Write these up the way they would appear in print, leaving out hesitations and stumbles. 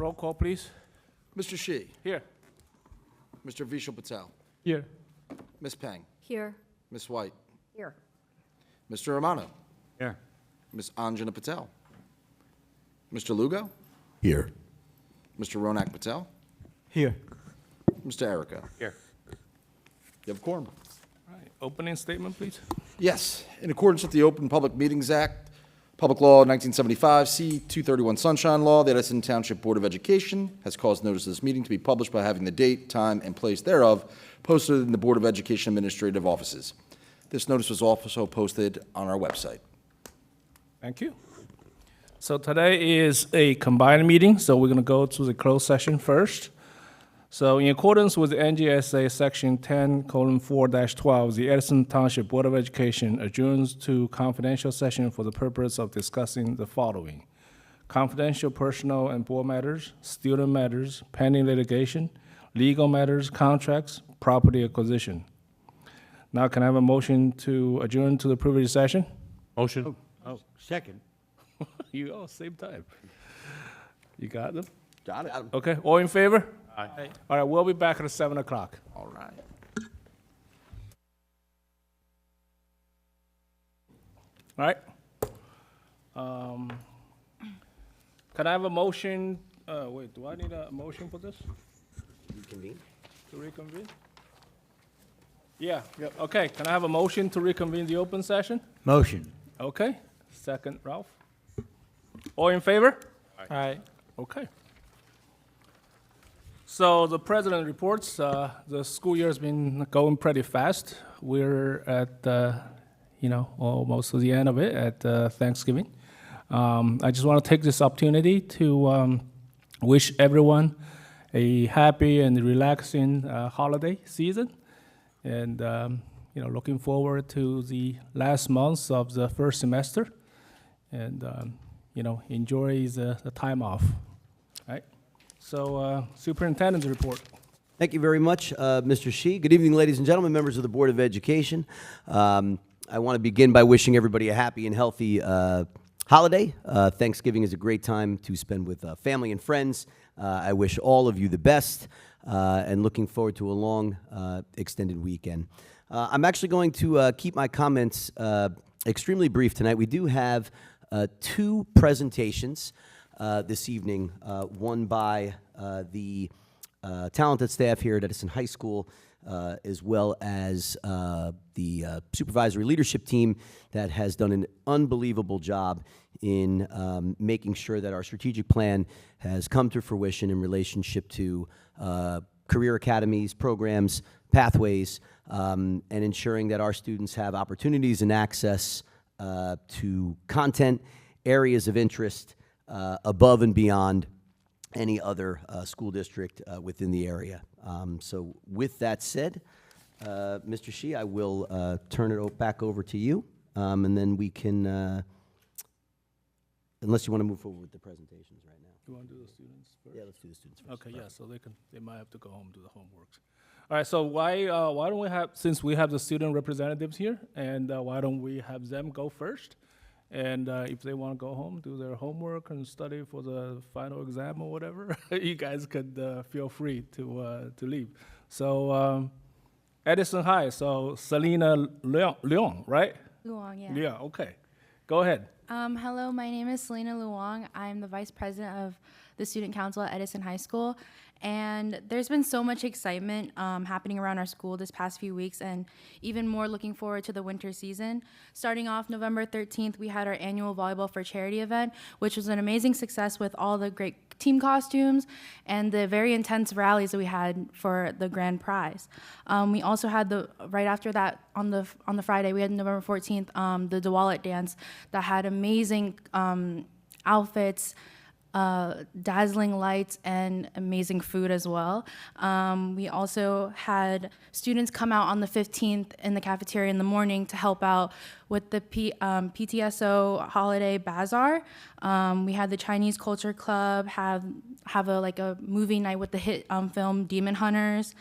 roll call, please. Mr. Shi, Here. Mr. Vishal Patel, Here. Ms. Peng, Here. Ms. White, Here. Mr. Romano, Here. Ms. Anjana Patel, Mr. Lugo, Here. Mr. Ronak Patel, Here. Mr. Erica. Here. You have a quorum. All right, opening statement, please. Yes, in accordance with the Open Public Meetings Act, Public Law 1975, C 231 Sunshine Law, the Edison Township Board of Education has caused notice of this meeting to be published by having the date, time, and place thereof posted in the Board of Education administrative offices. This notice was also posted on our website. Thank you. So today is a combined meeting, so we're going to go to the closed session first. So in accordance with NJSA Section 10:4-12, the Edison Township Board of Education adjourns to confidential session for the purpose of discussing the following: confidential personnel and board matters, student matters, pending litigation, legal matters, contracts, property acquisition. Now, can I have a motion to adjourn to the privileged session? Motion. Oh, second. You all same time. You got them? Got it. Okay, all in favor? Aye. All right, we'll be back at 7 o'clock. All right. All right? Can I have a motion, wait, do I need a motion for this? Reconvene. To reconvene? Yeah, okay, can I have a motion to reconvene the open session? Motion. Okay, second, Ralph. All in favor? Aye. Okay. So the president reports, the school year has been going pretty fast. We're at, almost to the end of it at Thanksgiving. I just want to take this opportunity to wish everyone a happy and relaxing holiday season. And, looking forward to the last months of the first semester. And, enjoy the time off. All right? So, superintendent's report. Thank you very much, Mr. Shi. Good evening, ladies and gentlemen, members of the Board of Education. I want to begin by wishing everybody a happy and healthy holiday. Thanksgiving is a great time to spend with family and friends. I wish all of you the best and looking forward to a long, extended weekend. I'm actually going to keep my comments extremely brief tonight. We do have two presentations this evening, one by the talented staff here at Edison High School, as well as the supervisory leadership team that has done an unbelievable job in making sure that our strategic plan has come to fruition in relationship to career academies, programs, pathways, and ensuring that our students have opportunities and access to content, areas of interest, above and beyond any other school district within the area. So with that said, Mr. Shi, I will turn it back over to you, and then we can, unless you want to move forward with the presentations right now. You want to do the students first? Yeah, let's do the students first. Okay, yeah, so they might have to go home and do the homework. All right, so why don't we have, since we have the student representatives here, and why don't we have them go first? And if they want to go home, do their homework and study for the final exam or whatever, you guys could feel free to leave. So Edison High, so Selena Leong, right? Luong, yeah. Yeah, okay. Go ahead. Hello, my name is Selena Luong. I'm the vice president of the student council at Edison High School. And there's been so much excitement happening around our school this past few weeks, and even more looking forward to the winter season. Starting off November 13th, we had our annual Volleyball for Charity event, which was an amazing success with all the great team costumes and the very intense rallies that we had for the grand prize. We also had right after that, on the Friday, we had November 14th, the Diwalit dance that had amazing outfits, dazzling lights, and amazing food as well. We also had students come out on the 15th in the cafeteria in the morning to help out with the PTSO holiday bazaar. We had the Chinese Culture Club have a movie night with the hit film Demon Hunters.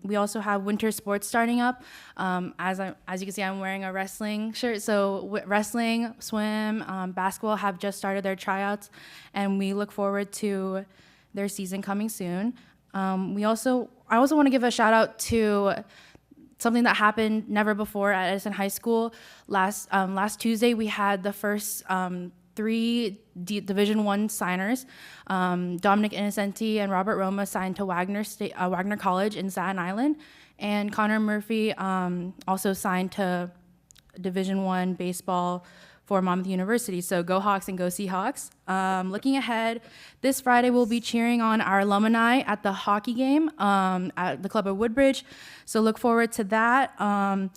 We also have winter sports starting up. As you can see, I'm wearing a wrestling shirt. So wrestling, swim, basketball have just started their tryouts, and we look forward to their season coming soon. I also want to give a shout out to something that happened never before at Edison High School. Last Tuesday, we had the first 3 Division I signers. Dominic Innocenti and Robert Roma signed to Wagner College in Staten Island, and Connor Murphy also signed to Division I baseball for Monmouth University. So go Hawks and go Seahawks. Looking ahead, this Friday we'll be cheering on our alumni at the hockey game at the Club of Woodbridge. So look forward to that. I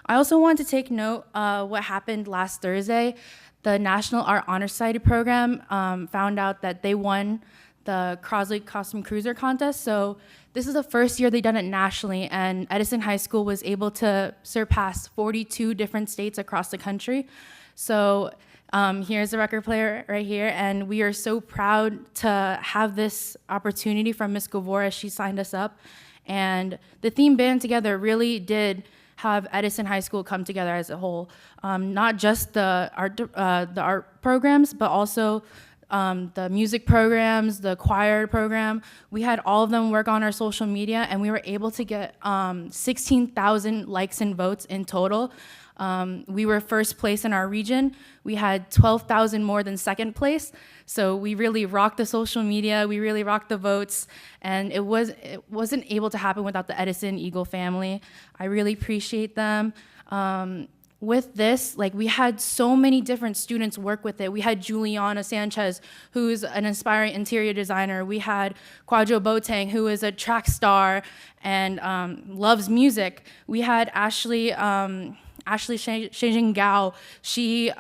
also want to take note what happened last Thursday. The National Art Honor Society program found out that they won the Crosley Custom Cruiser contest. So this is the first year they've done it nationally, and Edison High School was able to surpass 42 different states across the country. So here's the record player right here, and we are so proud to have this opportunity from Ms. Govora. She signed us up, and the theme band together really did have Edison High School come together as a whole. Not just the art programs, but also the music programs, the choir program. We had all of them work on our social media, and we were able to get 16,000 likes and votes in total. We were first place in our region. We had 12,000 more than second place. So we really rocked the social media. We really rocked the votes. And it wasn't able to happen without the Edison Eagle family. I really appreciate them. With this, we had so many different students work with it. We had Juliana Sanchez, who's an inspiring interior designer. We had Kwadwo Boateng, who is a track star and loves music. We had Ashley Shenzhen Gao. She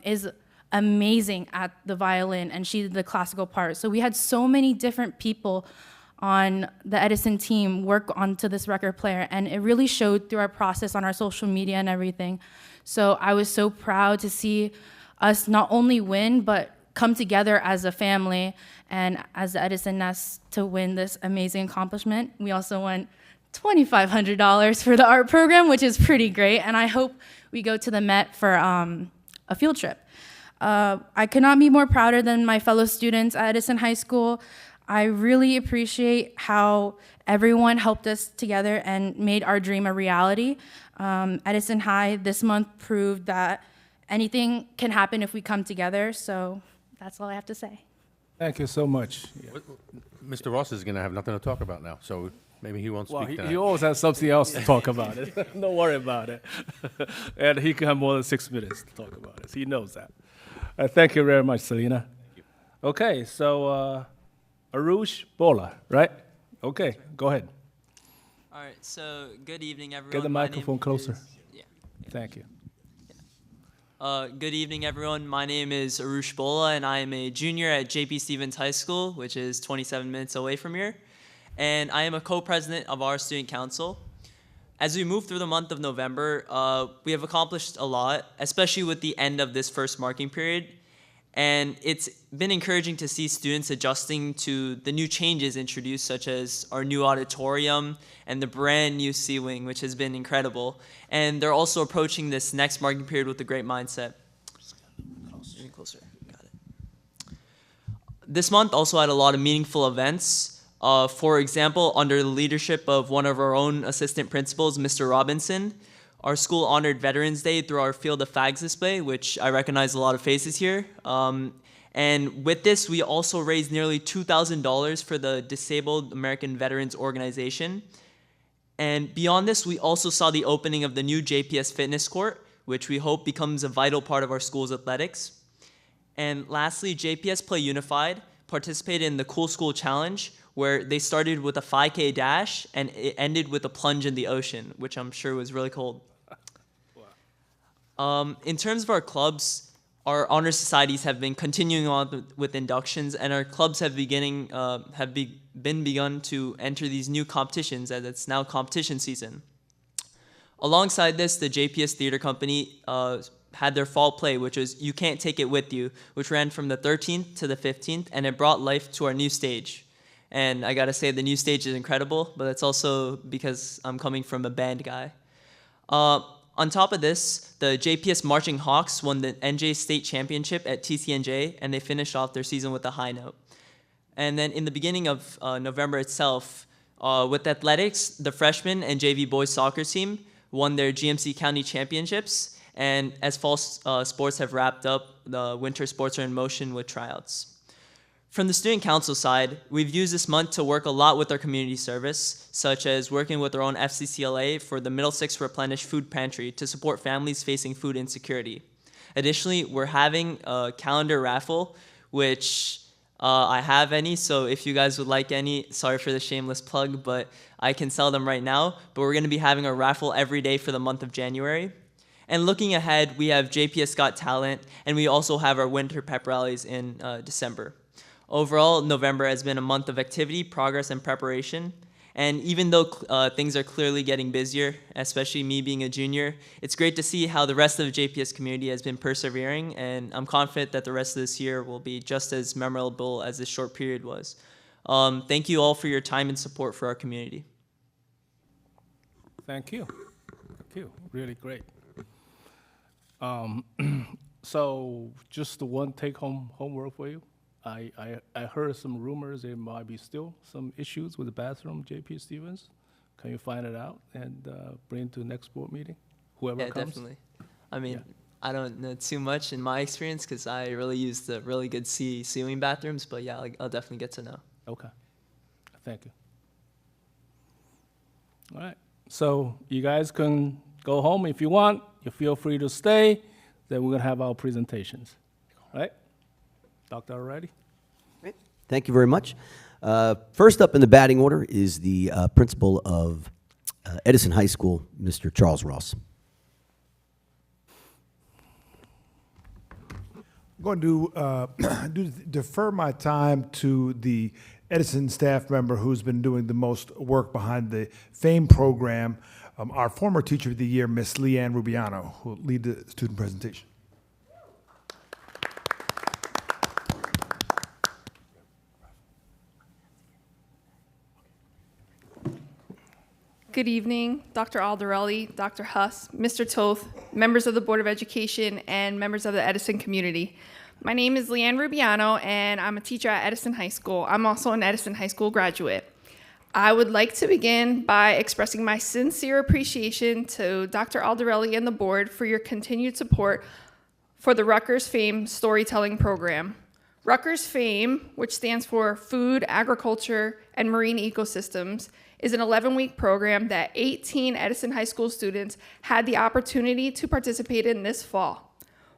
is amazing at the violin, and she did the classical part. So we had so many different people on the Edison team work onto this record player, and it really showed through our process on our social media and everything. So I was so proud to see us not only win, but come together as a family and as the Edison Nest to win this amazing accomplishment. We also won $2,500 for the art program, which is pretty great, and I hope we go to the Met for a field trip. I could not be more prouder than my fellow students at Edison High School. I really appreciate how everyone helped us together and made our dream a reality. Edison High this month proved that anything can happen if we come together, so that's all I have to say. Thank you so much. Yeah. Mr. Ross is going to have nothing to talk about now, so maybe he won't Well, speak he tonight. always has something else to talk about it. Don't worry about it. And he can have more than 6 minutes to talk about it. He knows that. Thank you very much, Selena. Okay, so Arush Bola, right? Okay, go ahead. All right, so good evening, everyone. Get the My name microphone closer. Yeah. Thank you. Good evening, everyone. My name is Arush Bola, and I am a junior at J.P. Stevens High School, which is 27 minutes away from here. And I am a co-president of our student council. As we move through the month of November, we have accomplished a lot, especially with the end of this first marking period. And it's been encouraging to see students adjusting to the new changes introduced, such as our new auditorium and the brand new C-Wing, which has been incredible. And they're also approaching this next marking period with a great mindset. Closer. Got it. This month also had a lot of meaningful events. For example, under the leadership of one of our own assistant principals, Mr. Robinson, our school honored Veterans Day through our Field of Fags display, which I recognize a lot of faces here. And with this, we also raised nearly $2,000 for the Disabled American Veterans Organization. And beyond this, we also saw the opening of the new JPS Fitness Court, which we hope becomes a vital part of our school's athletics. And lastly, JPS Play Unified participated in the Cool School Challenge, where they started with a 5K dash and it ended with a plunge in the ocean, which I'm sure was really cold. In terms of our clubs, our honor societies have been continuing on with inductions, and our clubs have begun to enter these new competitions, as it's now competition season. Alongside this, the JPS Theater Company had their fall play, which was You Can't Take It With You, which ran from the 13th to the 15th, and it brought life to our new stage. And I gotta say, the new stage is incredible, but that's also because I'm coming from a band guy. On top of this, the JPS Marching Hawks won the NJ State Championship at TCNJ, and they finished off their season with a high note. And then in the beginning of November itself, with athletics, the freshman and JV boys soccer team won their GMC County Championships, and as fall sports have wrapped up, the winter sports are in motion with tryouts. From the student council side, we've used this month to work a lot with our community service, such as working with our own FCCLA for the Middlesex Replenish Food Pantry to support families facing food insecurity. Additionally, we're having a calendar raffle, which I have any, so if you guys would like any, sorry for the shameless plug, but I can sell them right now. But we're going to be having a raffle every day for the month of January. And looking ahead, we have JPS Got Talent, and we also have our winter pep rallies in December. Overall, November has been a month of activity, progress, and preparation. And even though things are clearly getting busier, especially me being a junior, it's great to see how the rest of the JPS community has been persevering, and I'm confident that the rest of this year will be just as memorable as this short period was. Thank you all for your time and support for our community. Thank you. Thank you. Really great. So just the one take-home homework for you. I heard some rumors there might be still some issues with the bathroom, JP Stevens. Can you find it out and bring it to the next board meeting? Whoever Yeah, comes? definitely. I mean, Yeah. I don't know too much in my experience because I really use the really good ceiling bathrooms, but yeah, I'll definitely get to know. Okay. Thank you. All right. So you guys can go home if you want. You feel free to stay. Then we're going to have our presentations. All right? Dr. Already? Thank you very much. First up in the batting order is the principal of Edison High School, Mr. Charles Ross. I'm going to defer my time to the Edison staff member who's been doing the most work behind the FAME program, our former Teacher of the Year, Miss Leanne Rubiano, who will lead the student presentation. Good evening, Dr. Aldarelli, Dr. Huss, Mr. Toth, members of the Board of Education, and members of the Edison community. My name is Leanne Rubiano, and I'm a teacher at Edison High School. I'm also an Edison High School graduate. I would like to begin by expressing my sincere appreciation to Dr. Aldarelli and the board for your continued support for the Rutgers FAME storytelling program. Rutgers FAME, which stands for Food, Agriculture, and Marine Ecosystems, is an 11-week program that 18 Edison High School students had the opportunity to participate in this fall.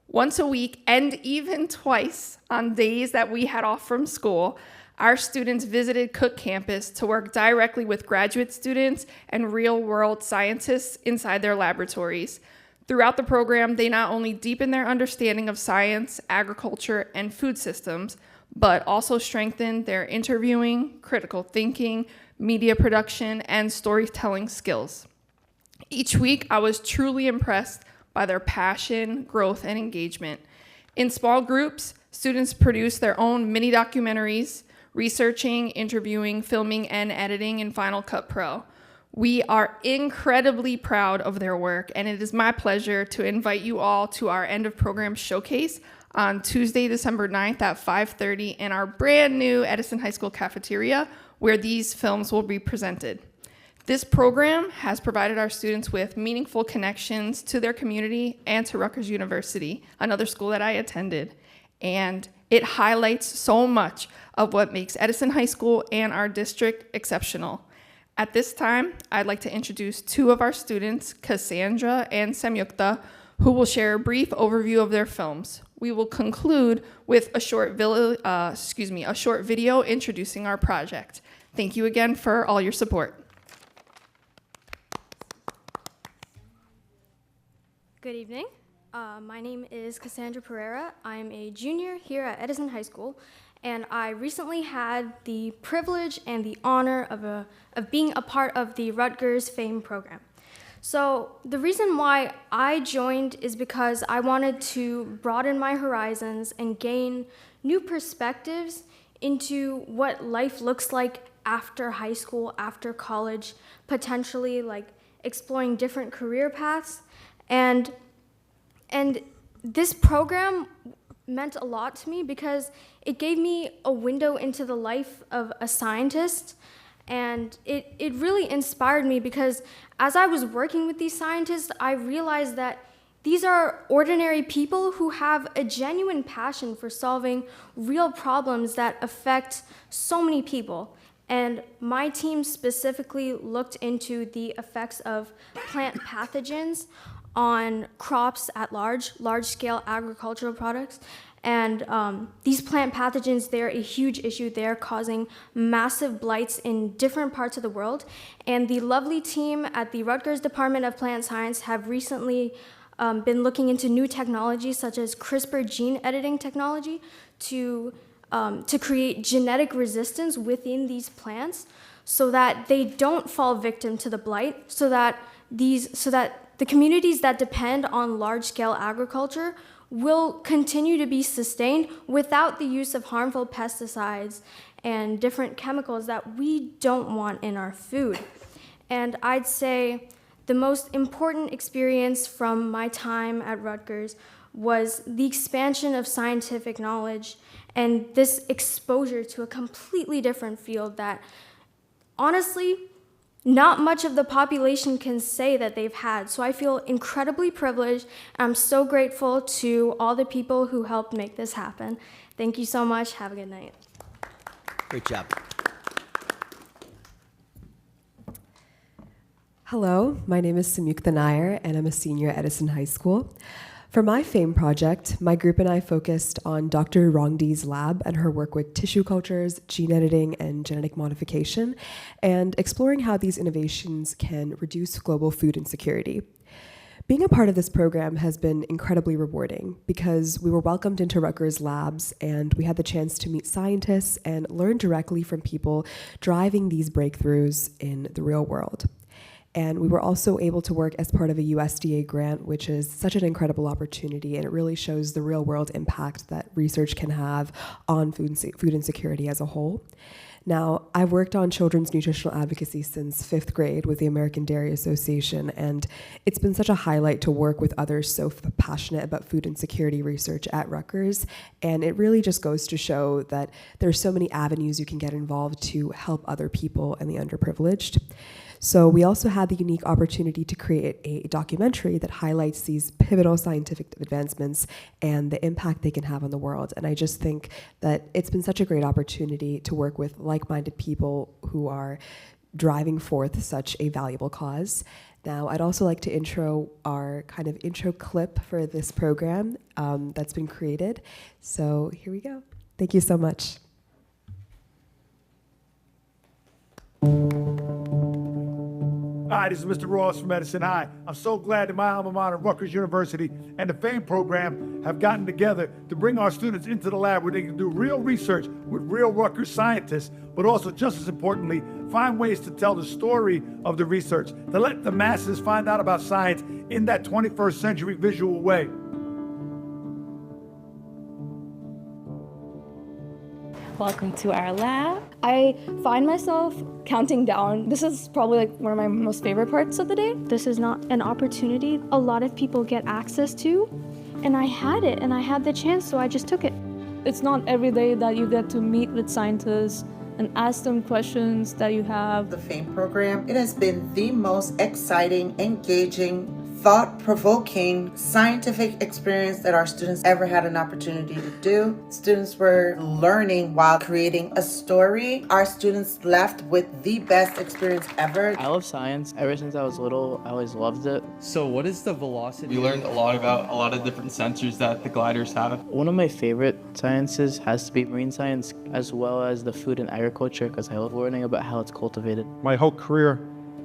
Once a week, and even twice on days that we had off from school, our students visited Cook Campus to work directly with graduate students and real-world scientists inside their laboratories. Throughout the program, they not only deepen their understanding of science, agriculture, and food systems, but also strengthen their interviewing, critical thinking, media production, and storytelling skills. Each week, I was truly impressed by their passion, growth, and engagement. In small groups, students produce their own mini documentaries, researching, interviewing, filming, and editing in Final Cut Pro. We are incredibly proud of their work, and it is my pleasure to invite you all to our end of program showcase on Tuesday, December 9th at 5:30 in our brand new Edison High School cafeteria, where these films will be presented. This program has provided our students with meaningful connections to their community and to Rutgers University, another school that I attended. And it highlights so much of what makes Edison High School and our district exceptional. At this time, I'd like to introduce two of our students, Cassandra and Samyukta, who will share a brief overview of their films. We will conclude with a short video introducing our project. Thank you again for all your support. Good evening. My name is Cassandra Pereira. I'm a junior here at Edison High School, and I recently had the privilege and the honor of being a part of the Rutgers FAME program. So the reason why I joined is because I wanted to broaden my horizons and gain new perspectives into what life looks like after high school, after college, potentially like exploring different career paths. And this program meant a lot to me because it gave me a window into the life of a scientist. And it really inspired me because as I was working with these scientists, I realized that these are ordinary people who have a genuine passion for solving real problems that affect so many people. And my team specifically looked into the effects of plant pathogens on crops at large-scale agricultural products. And these plant pathogens, they're a huge issue. They're causing massive blights in different parts of the world. And the lovely team at the Rutgers Department of Plant Science have recently been looking into new technologies such as CRISPR gene editing technology to create genetic resistance within these plants so that they don't fall victim to the blight, so that the communities that depend on large-scale agriculture will continue to be sustained without the use of harmful pesticides and different chemicals that we don't want in our food. And I'd say the most important experience from my time at Rutgers was the expansion of scientific knowledge and this exposure to a completely different field that, honestly, not much of the population can say that they've had. So I feel incredibly privileged. I'm so grateful to all the people who helped make this happen. Thank you so much. Have a good night. Great job. Hello, my name is Samyukta Nair, and I'm a senior at Edison High School. For my FAME project, my group and I focused on Dr. Rongdi's lab and her work with tissue cultures, gene editing, and genetic modification, and exploring how these innovations can reduce global food insecurity. Being a part of this program has been incredibly rewarding because we were welcomed into Rutgers labs and we had the chance to meet scientists and learn directly from people driving these breakthroughs in the real world. And we were also able to work as part of a USDA grant, which is such an incredible opportunity, and it really shows the real-world impact that research can have on food insecurity as a whole. Now, I've worked on children's nutritional advocacy since 5th grade with the American Dairy Association, and it's been such a highlight to work with others so passionate about food insecurity research at Rutgers, and it really just goes to show that there's so many avenues you can get involved to help other people and the underprivileged. So we also had the unique opportunity to create a documentary that highlights these pivotal scientific advancements and the impact they can have on the world. And I just think that it's been such a great opportunity to work with like-minded people who are driving forth such a valuable cause. Now, I'd also like to intro our kind of intro clip for this program that's been created. So here we go. Thank you so much. Hi, this is Mr. Ross from Edison High. I'm so glad that my alma mater, Rutgers University, and the FAME program have gotten together to bring our students into the lab where they can do real research with real Rutgers scientists, but also, just as importantly, find ways to tell the story of the research, to let the masses find out about science in that 21st century visual way. Welcome to our lab. I find myself counting down. This is probably like one of my most favorite parts of the day. This is not an opportunity a lot of people get access to, and I had it, and I had the chance, so I just took it. It's not every day that you get to meet with scientists and ask them questions that you have. The FAME program, it has been the most exciting, engaging, thought-provoking scientific experience that our students ever had an opportunity to do. Students were learning while creating a story. Our students left with the best experience ever. I love science. Ever since I was little, I always loved it. So what is the velocity? We learned a lot about a lot of different sensors that the gliders have. One of my favorite sciences has to be marine science, as well as the food and agriculture, because I love learning about how it's cultivated. My whole career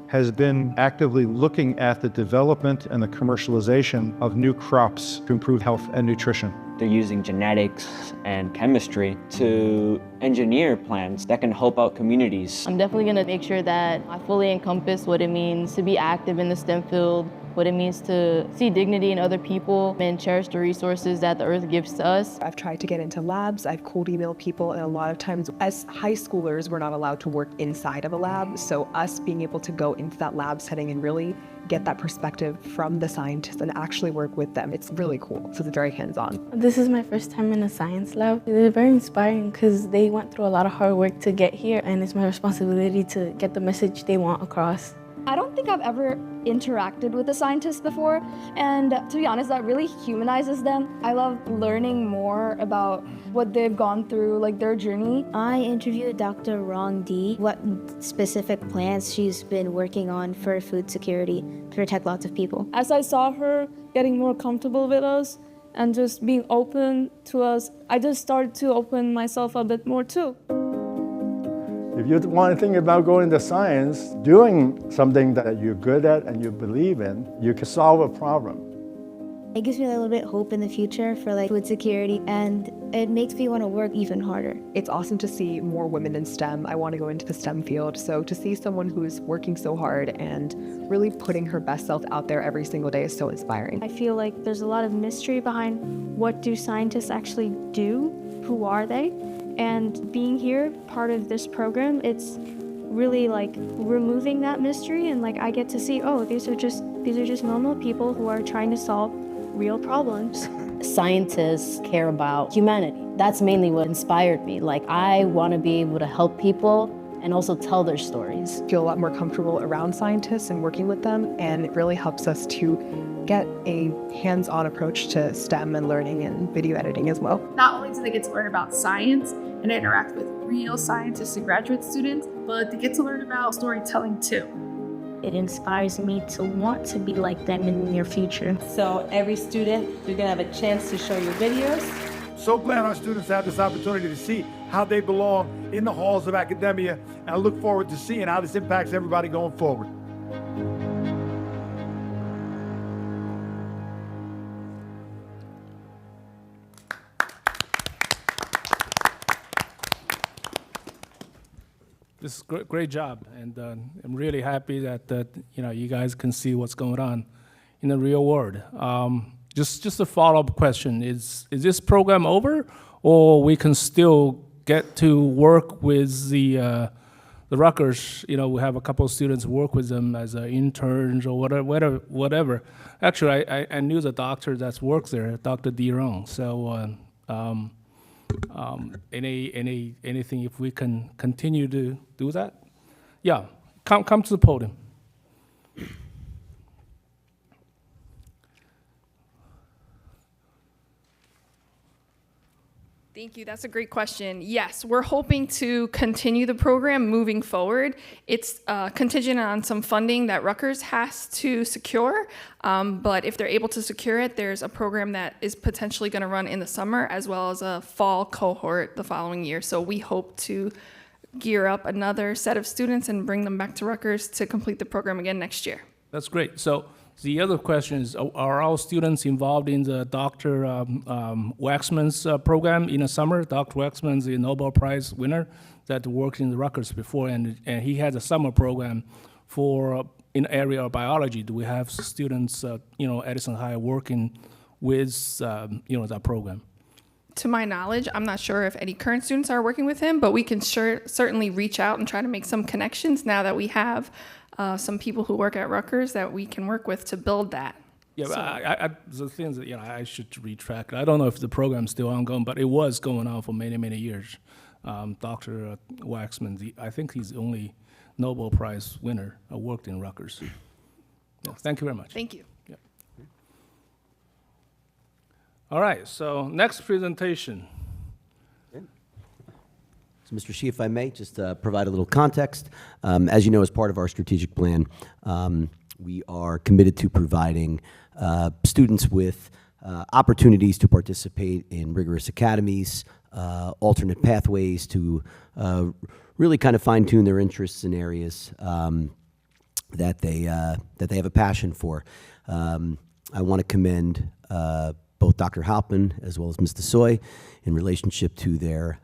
has been actively looking at the development and the commercialization of new crops to improve health and nutrition. They're using genetics and chemistry to engineer plants that can help out communities. I'm definitely going to make sure that I fully encompass what it means to be active in the STEM field, what it means to see dignity in other people, and cherish the resources that the earth gives to us. I've tried to get into labs, I've cold emailed people, and a lot of times as high schoolers, we're not allowed to work inside of a lab. So us being able to go into that lab setting and really get that perspective from the scientists and actually work with them, it's really cool. So it's very hands-on. This is my first time in a science lab. They're very inspiring because they went through a lot of hard work to get here, and it's my responsibility to get the message they want across. I don't think I've ever interacted with a scientist before, and to be honest, that really humanizes them. I love learning more about what they've gone through, like their journey. I interviewed Dr. Rong Di, what specific plans she's been working on for food security to protect lots of people. As I saw her getting more comfortable with us and just being open to us, I just started to open myself a bit more too. If you want to think about going into science, doing something that you're good at and you believe in, you can solve a problem. It gives me a little bit of hope in the future for food security, and it makes me want to work even harder. It's awesome to see more women in STEM. I want to go into the STEM field. So to see someone who is working so hard and really putting her best self out there every single day is so inspiring. I feel like there's a lot of mystery behind what do scientists actually do? Who are they? And being here, part of this program, it's really removing that mystery, and I get to see, oh, these are just normal people who are trying to solve real problems. Scientists care about humanity. That's mainly what inspired me. I want to be able to help people and also tell their stories. I feel a lot more comfortable around scientists and working with them, and it really helps us to get a hands-on approach to STEM and learning and video editing as well. Not only do they get to learn about science and interact with real scientists and graduate students, but they get to learn about storytelling too. It inspires me to want to be like them in the near future. So every student, you're gonna have a chance to show your videos. So glad our students have this opportunity to see how they belong in the halls of academia, and I look forward to seeing how this impacts everybody going forward. This is great job, and I'm really happy that you guys can see what's going on in the real world. Just a follow-up question: Is this program over, or we can still get to work with the Rutgers? We have a couple of students work with them as interns or whatever. Actually, I knew the doctor that's works there, Dr. Dirong. So. Anything if we can continue to do that? Yeah, come to the podium. Thank you. That's a great question. Yes, we're hoping to continue the program moving forward. It's contingent on some funding that Rutgers has to secure, but if they're able to secure it, there's a program that is potentially going to run in the summer as well as a fall cohort the following year. So we hope to gear up another set of students and bring them back to Rutgers to complete the program again next year. That's great. So the other question is, are all students involved in the Dr. Waxman's program in the summer? Dr. Waxman's the Nobel Prize winner that worked in the Rutgers before, and he has a summer program for in the area of biology. Do we have students, Edison High working with, that program? To my knowledge, I'm not sure if any current students are working with him, but we can certainly reach out and try to make some connections now that we have some people who work at Rutgers that we can work with to build that. Yeah, but the things that I should retract. I don't know if the program's still ongoing, but it was going on for many years. Dr. Waxman, I think he's the only Nobel Prize winner who worked in Rutgers. Yeah, thank you very much. Thank you. Yeah. All right, so next presentation. So, Mr. Shi, if I may, just provide a little context. As you know, as part of our strategic plan, we are committed to providing students with opportunities to participate in rigorous academies, alternate pathways to really kind of fine-tune their interests in areas that they have a passion for. I want to commend both Dr. Halpin as well as Ms. DeSoy in relationship to their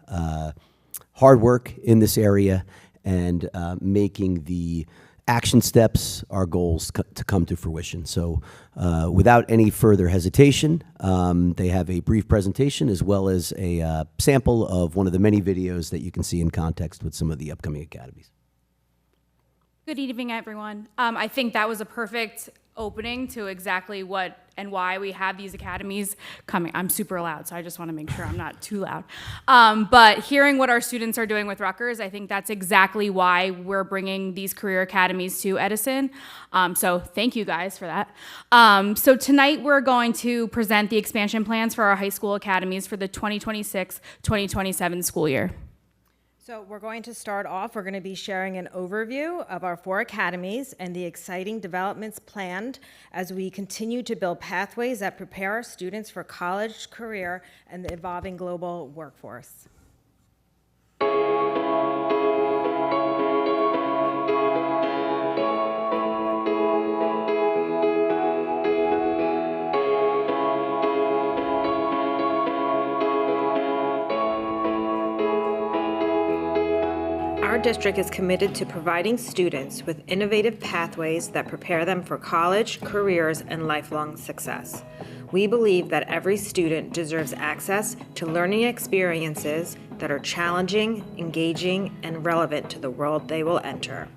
hard work in this area and making the action steps, our goals to come to fruition. So without any further hesitation, they have a brief presentation as well as a sample of one of the many videos that you can see in context with some of the upcoming academies. Good evening, everyone. I think that was a perfect opening to exactly what and why we have these academies coming. I'm super loud, so I just want to make sure I'm not too loud. But hearing what our students are doing with Rutgers, I think that's exactly why we're bringing these career academies to Edison. So thank you guys for that. So tonight we're going to present the expansion plans for our high school academies for the 2026-2027 school year. So we're going to start off, we're going to be sharing an overview of our 4 academies and the exciting developments planned as we continue to build pathways that prepare our students for college, career, and the evolving global workforce. Our district is committed to providing students with innovative pathways that prepare them for college, careers, and lifelong success. We believe that every student deserves access to learning experiences that are challenging, engaging, and relevant to the world they will enter.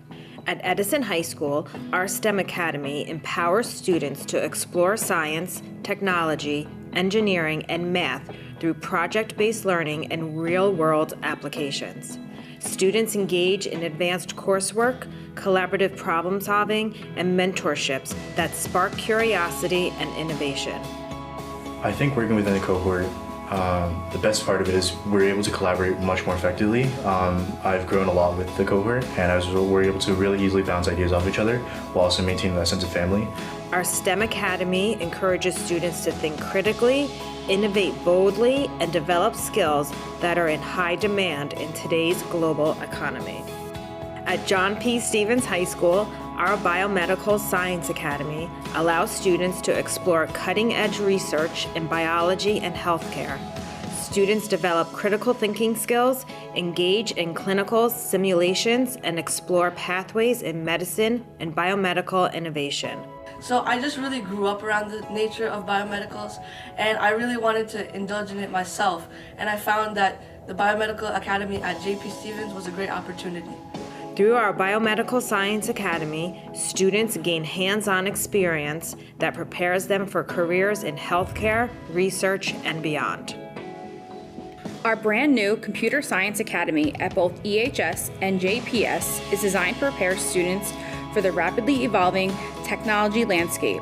At Edison High School, our STEM Academy empowers students to explore science, technology, engineering, and math through project-based learning and real-world applications. Students engage in advanced coursework, collaborative problem solving, and mentorships that spark curiosity and innovation. I think working within the cohort, the best part of it is we're able to collaborate much more effectively. I've grown a lot with the cohort, and as a result, we're able to really easily bounce ideas off each other while also maintaining that sense of family. Our STEM Academy encourages students to think critically, innovate boldly, and develop skills that are in high demand in today's global economy. At John P. Stevens High School, our Biomedical Science Academy allows students to explore cutting-edge research in biology and healthcare. Students develop critical thinking skills, engage in clinical simulations, and explore pathways in medicine and biomedical innovation. So I just really grew up around the nature of biomedicals, and I really wanted to indulge in it myself. And I found that the Biomedical Academy at JP Stevens was a great opportunity. Through our Biomedical Science Academy, students gain hands-on experience that prepares them for careers in healthcare, research, and beyond. Our brand new Computer Science Academy at both EHS and JPS is designed to prepare students for the rapidly evolving technology landscape.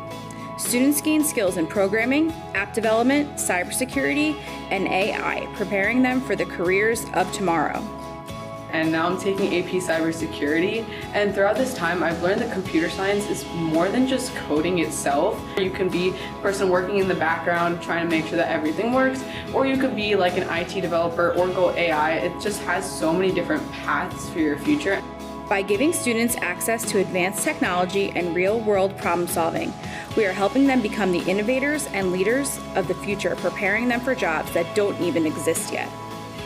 Students gain skills in programming, app development, cybersecurity, and AI, preparing them for the careers of tomorrow. And now I'm taking AP Cybersecurity, and throughout this time I've learned that computer science is more than just coding itself. You can be a person working in the background trying to make sure that everything works, or you could be like an IT developer or go AI. It just has so many different paths for your future. By giving students access to advanced technology and real-world problem solving, we are helping them become the innovators and leaders of the future, preparing them for jobs that don't even exist yet.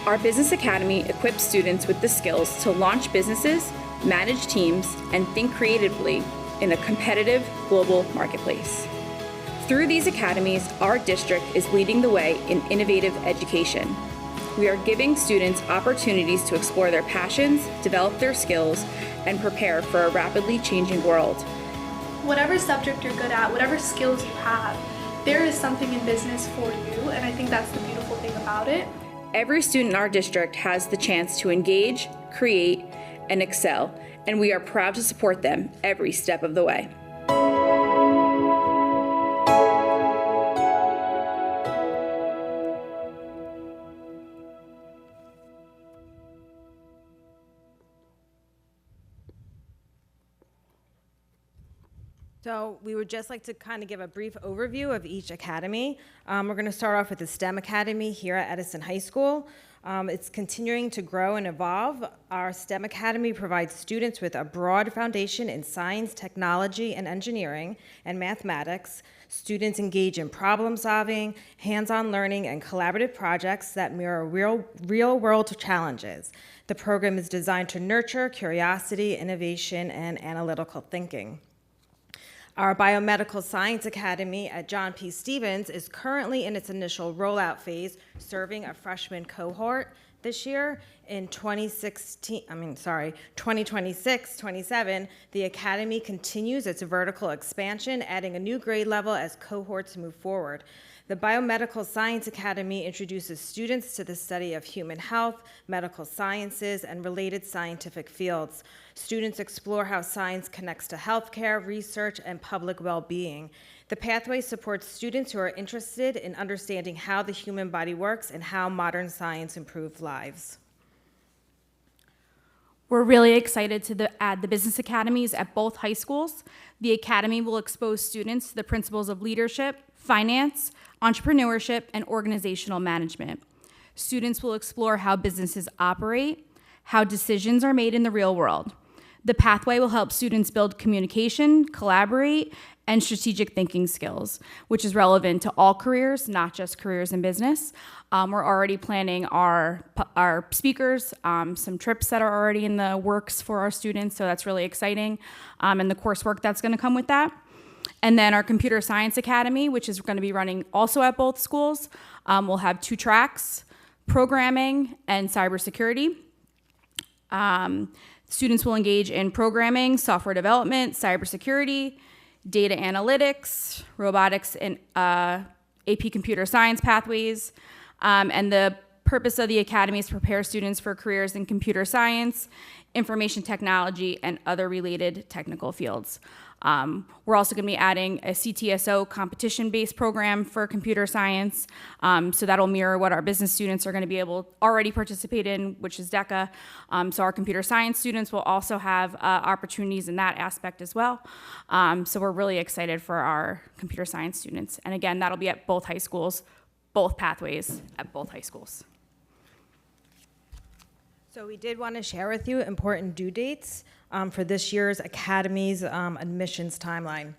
Our Business Academy equips students with the skills to launch businesses, manage teams, and think creatively in a competitive global marketplace. Through these academies, our district is leading the way in innovative education. We are giving students opportunities to explore their passions, develop their skills, and prepare for a rapidly changing world. Whatever subject you're good at, whatever skills you have, there is something in business for you, and I think that's the beautiful thing about it. Every student in our district has the chance to engage, create, and excel, and we are proud to support them every step of the way. So we would just like to kind of give a brief overview of each academy. We're going to start off with the STEM Academy here at Edison High School. It's continuing to grow and evolve. Our STEM Academy provides students with a broad foundation in science, technology, and engineering, and mathematics. Students engage in problem solving, hands-on learning, and collaborative projects that mirror real-world challenges. The program is designed to nurture curiosity, innovation, and analytical thinking. Our Biomedical Science Academy at John P. Stevens is currently in its initial rollout phase, serving a freshman cohort this year. In 2026-27, the Academy continues its vertical expansion, adding a new grade level as cohorts move forward. The Biomedical Science Academy introduces students to the study of human health, medical sciences, and related scientific fields. Students explore how science connects to healthcare, research, and public well-being. The pathway supports students who are interested in understanding how the human body works and how modern science improves lives. We're really excited to add the business academies at both high schools. The academy will expose students to the principles of leadership, finance, entrepreneurship, and organizational management. Students will explore how businesses operate, how decisions are made in the real world. The pathway will help students build communication, collaborate, and strategic thinking skills, which is relevant to all careers, not just careers in business. We're already planning our speakers, some trips that are already in the works for our students, so that's really exciting, and the coursework that's gonna come with that. And then our Computer Science Academy, which is gonna be running also at both schools, will have 2 tracks, programming and cybersecurity. Students will engage in programming, software development, cybersecurity, data analytics, robotics, and AP computer science pathways. And the purpose of the academy is to prepare students for careers in computer science, information technology, and other related technical fields. We're also going to be adding a CTSO competition-based program for computer science, so that'll mirror what our business students are going to be able already participate in, which is DECA. So our computer science students will also have opportunities in that aspect as well. So we're really excited for our computer science students. And again, that'll be at both high schools, both pathways at both high schools. So we did want to share with you important due dates for this year's Academy's admissions timeline.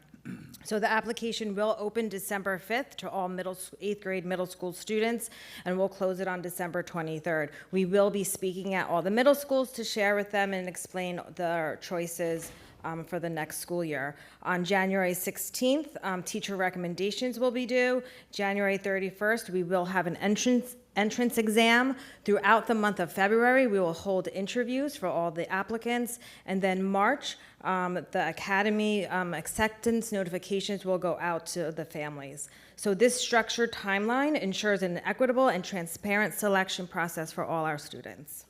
So the application will open December 5th to all 8th grade middle school students, and we'll close it on December 23rd. We will be speaking at all the middle schools to share with them and explain their choices for the next school year. On January 16th, teacher recommendations will be due. January 31st, we will have an entrance exam. Throughout the month of February, we will hold interviews for all the applicants. And then March, the Academy acceptance notifications will go out to the families. So this structured timeline ensures an equitable and transparent selection process for all our students.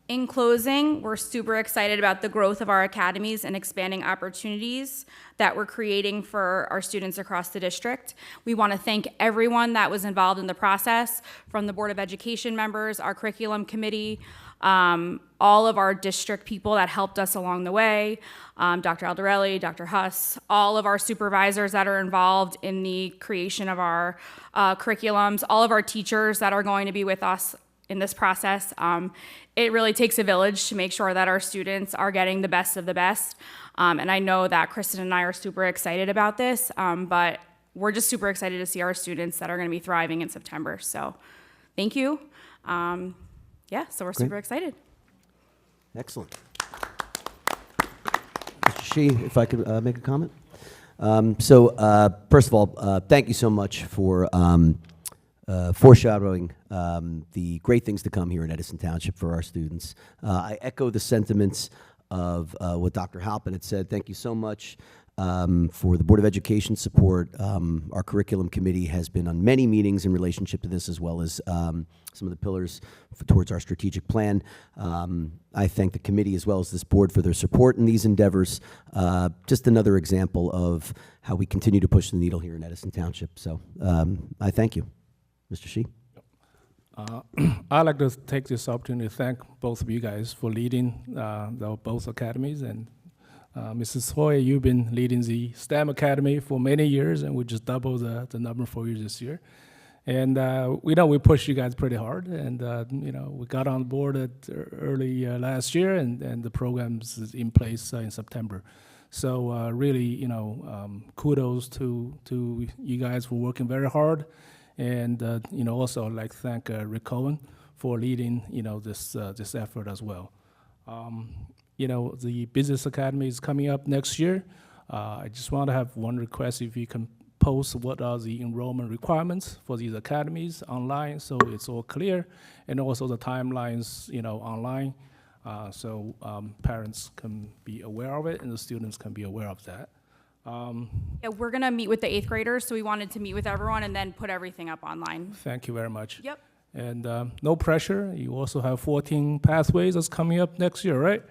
In closing, we're super excited about the growth of our academies and expanding opportunities that we're creating for our students across the district. We want to thank everyone that was involved in the process, from the Board of Education members, our curriculum committee, all of our district people that helped us along the way, Dr. Aldarelli, Dr. Huss, all of our supervisors that are involved in the creation of our curriculums, all of our teachers that are going to be with us in this process. It really takes a village to make sure that our students are getting the best of the best. And I know that Kristen and I are super excited about this, but we're just super excited to see our students that are going to be thriving in September. So thank you. Yeah, so we're super excited. Excellent. Mr. Shi, if I could make a comment. First of all, thank you so much for foreshadowing the great things to come here in Edison Township for our students. I echo the sentiments of what Dr. Halpin had said. Thank you so much for the Board of Education support. Our curriculum committee has been on many meetings in relationship to this, as well as some of the pillars towards our strategic plan. I thank the committee as well as this board for their support in these endeavors. Just another example of how we continue to push the needle here in Edison Township. So I thank you. Mr. Shi? I'd like to take this opportunity to thank both of you guys for leading both academies and Mrs. Hoy, you've been leading the STEM Academy for many years, and we just doubled the number for you this year. And we know we pushed you guys pretty hard, and we got on board early last year, and the program's is in place in September. So really, kudos to you guys for working very hard, and also I'd like to thank Rick Cohen for leading this effort as well. The Business Academy is coming up next year. I just want to have one request: if you can post what are the enrollment requirements for these academies online, so it's all clear, and also the timelines, online, so parents can be aware of it and the students can be aware of that. Yeah, we're gonna meet with the 8th graders, so we wanted to meet with everyone and then put everything up online. Thank you very much. Yep. And no pressure. You also have 14 pathways that's coming up next year, right?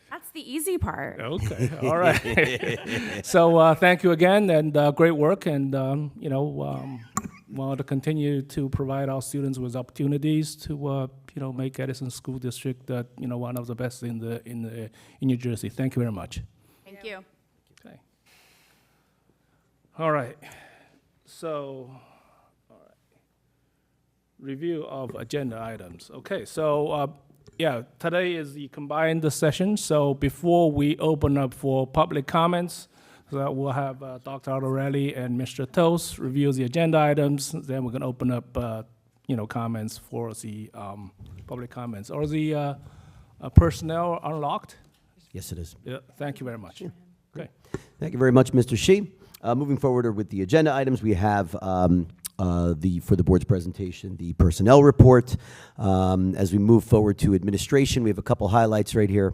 That's the easy part. Okay, all right. So thank you again, and great work, and want to continue to provide our students with opportunities to make Edison School District one of the best in New Jersey. Thank you very much. Thank you. Okay. All right. So, review of agenda items. Okay, so today is the combined session. So before we open up for public comments, so we'll have Dr. Aldarelli and Mr. Toast review the agenda items. Then we're going to open up, comments for the public comments. Are the personnel unlocked? Yes, it is. Yeah. Thank you very much. Okay. Thank you very much, Mr. Shi. Moving forward with the agenda items, we have for the board's presentation, the personnel report. As we move forward to administration, we have a couple highlights right here.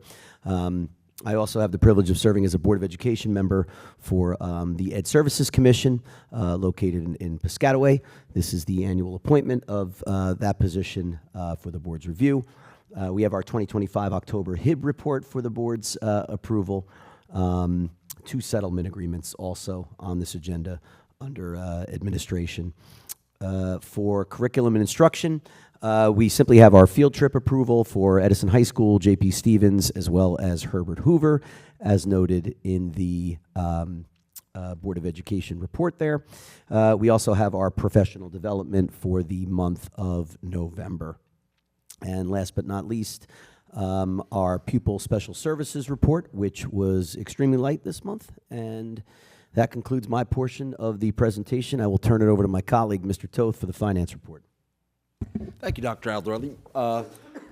I also have the privilege of serving as a Board of Education member for the Ed Services Commission located in Piscataway. This is the annual appointment of that position for the board's review. We have our 2025 October HIB report for the board's approval. 2 settlement agreements also on this agenda under administration. For curriculum and instruction, we simply have our field trip approval for Edison High School, J.P. Stevens, as well as Herbert Hoover, as noted in the Board of Education report there. We also have our professional development for the month of November. And last but not least, our pupil special services report, which was extremely light this month. And that concludes my portion of the presentation. I will turn it over to my colleague, Mr. Toth, for the finance report. Thank you, Dr. Aldarelli.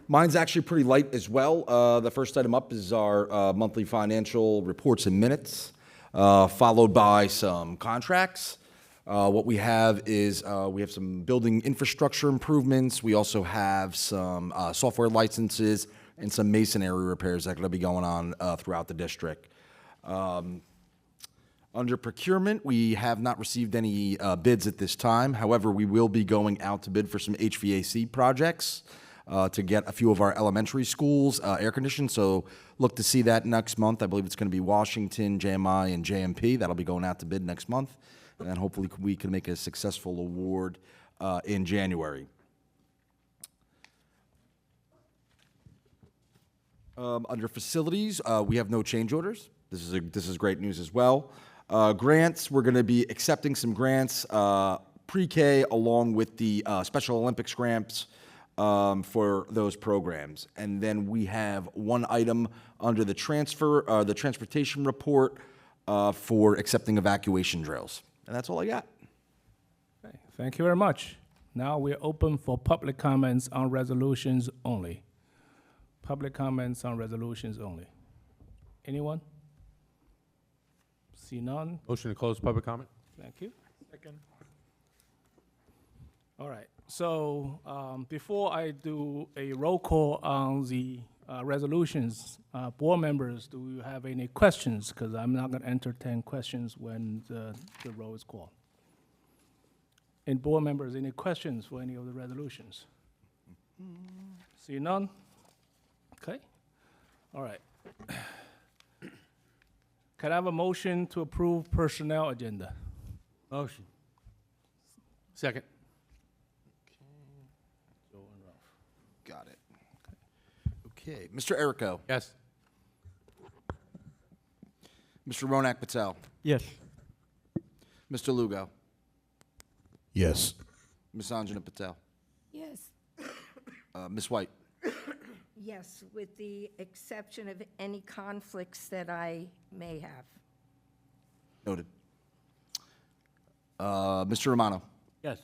Mine's actually pretty light as well. The first item up is our monthly financial reports and minutes, followed by some contracts. What we have is we have some building infrastructure improvements. We also have some software licenses and some masonry repairs that are going to be going on throughout the district. Under procurement, we have not received any bids at this time. However, we will be going out to bid for some HVAC projects to get a few of our elementary schools air conditioned. So look to see that next month. I believe it's going to be Washington, JMI, and JMP. That'll be going out to bid next month. And then hopefully we can make a successful award in January. Under facilities, we have no change orders. This is great news as well. Grants, we're going to be accepting some grants, pre-K along with the Special Olympics grants for those programs. And then we have one item under the transportation report for accepting evacuation drills. And that's all I got. Okay. Thank you very much. Now we're open for public comments on resolutions only. Public comments on resolutions only. Anyone? See none? Motion to close public comment. Thank you. Second. All right. So before I do a roll call on the resolutions, board members, do you have any questions? Because I'm not going to entertain questions when the roll is called. And board members, any questions for any of the resolutions? See none? Okay. All right. Can I have a motion to approve personnel agenda? Motion. Second. Got it. Okay. Mr. Errico. Yes. Mr. Ronak Patel. Yes. Mr. Lugo. Yes. Ms. Anjana Patel. Yes. Ms. White. Yes, with the exception of any conflicts that I may have. Noted. Mr. Romano. Yes.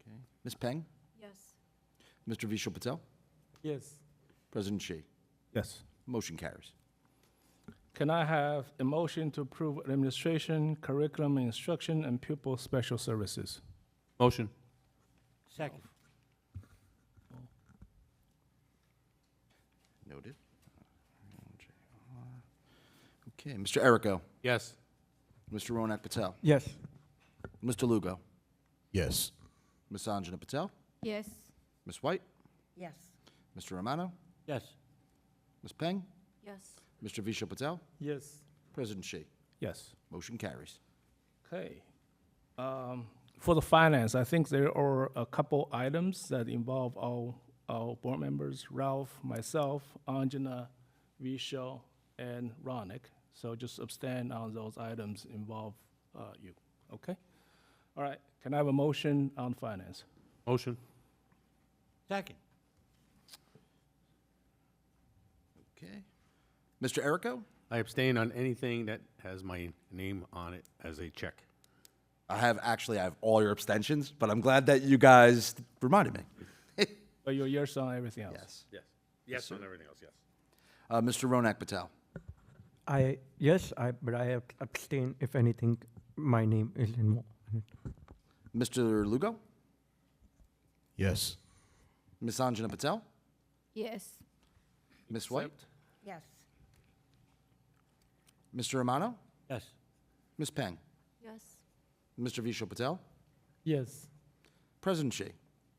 Okay. Ms. Peng. Yes. Mr. Vishal Patel. Yes. President Shi. Yes. Motion carries. Can I have a motion to approve administration, curriculum, instruction, and pupil special services? Motion. Second. Noted. Okay, Mr. Errico. Yes. Mr. Ronak Patel. Yes. Mr. Lugo. Yes. Ms. Anjana Patel. Yes. Ms. White. Yes. Mr. Romano. Yes. Ms. Peng. Yes. Mr. Vishal Patel. Yes. President Shi. Yes. Motion carries. Okay. For the finance, I think there are a couple items that involve our board members, Ralph, myself, Anjana, Vishal, and Ronak. So just abstain on those items involve you, okay? All right, can I have a motion on finance? Motion. Second. Okay. Mr. Errico. I abstain on anything that has my name on it as a check. I have all your abstentions, but I'm glad that you guys reminded me. But your yes on everything else? Yes. Yes. Yes on everything else, yes. Mr. Ronak Patel. But I have abstain if anything, my name is involved. Mr. Lugo. Yes. Ms. Anjana Patel. Yes. Ms. White. Yes. Mr. Romano. Yes. Ms. Peng. Yes. Mr. Vishal Patel. Yes. President Shi.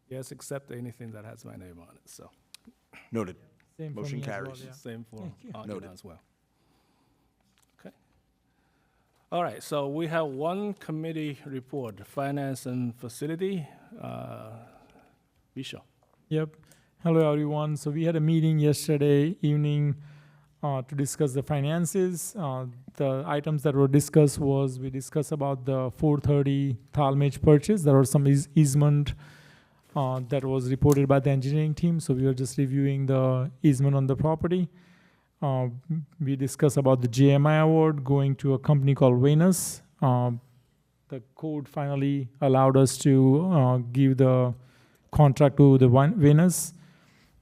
Yes, except anything that has my name on it, so. Noted. Same for Motion me as well, carries. yeah. Same for Noted. Anjana as well. Okay. All right, so we have one committee report, finance and facility. Vishal. Yep. Hello, everyone. So we had a meeting yesterday evening to discuss the finances. The items that were discussed was we discussed about the 430 Talmadge purchase. There was some easement that was reported by the engineering team. So we were just reviewing the easement on the property. We discussed about the JMI award going to a company called Venus. The code finally allowed us to give the contract to the Venus.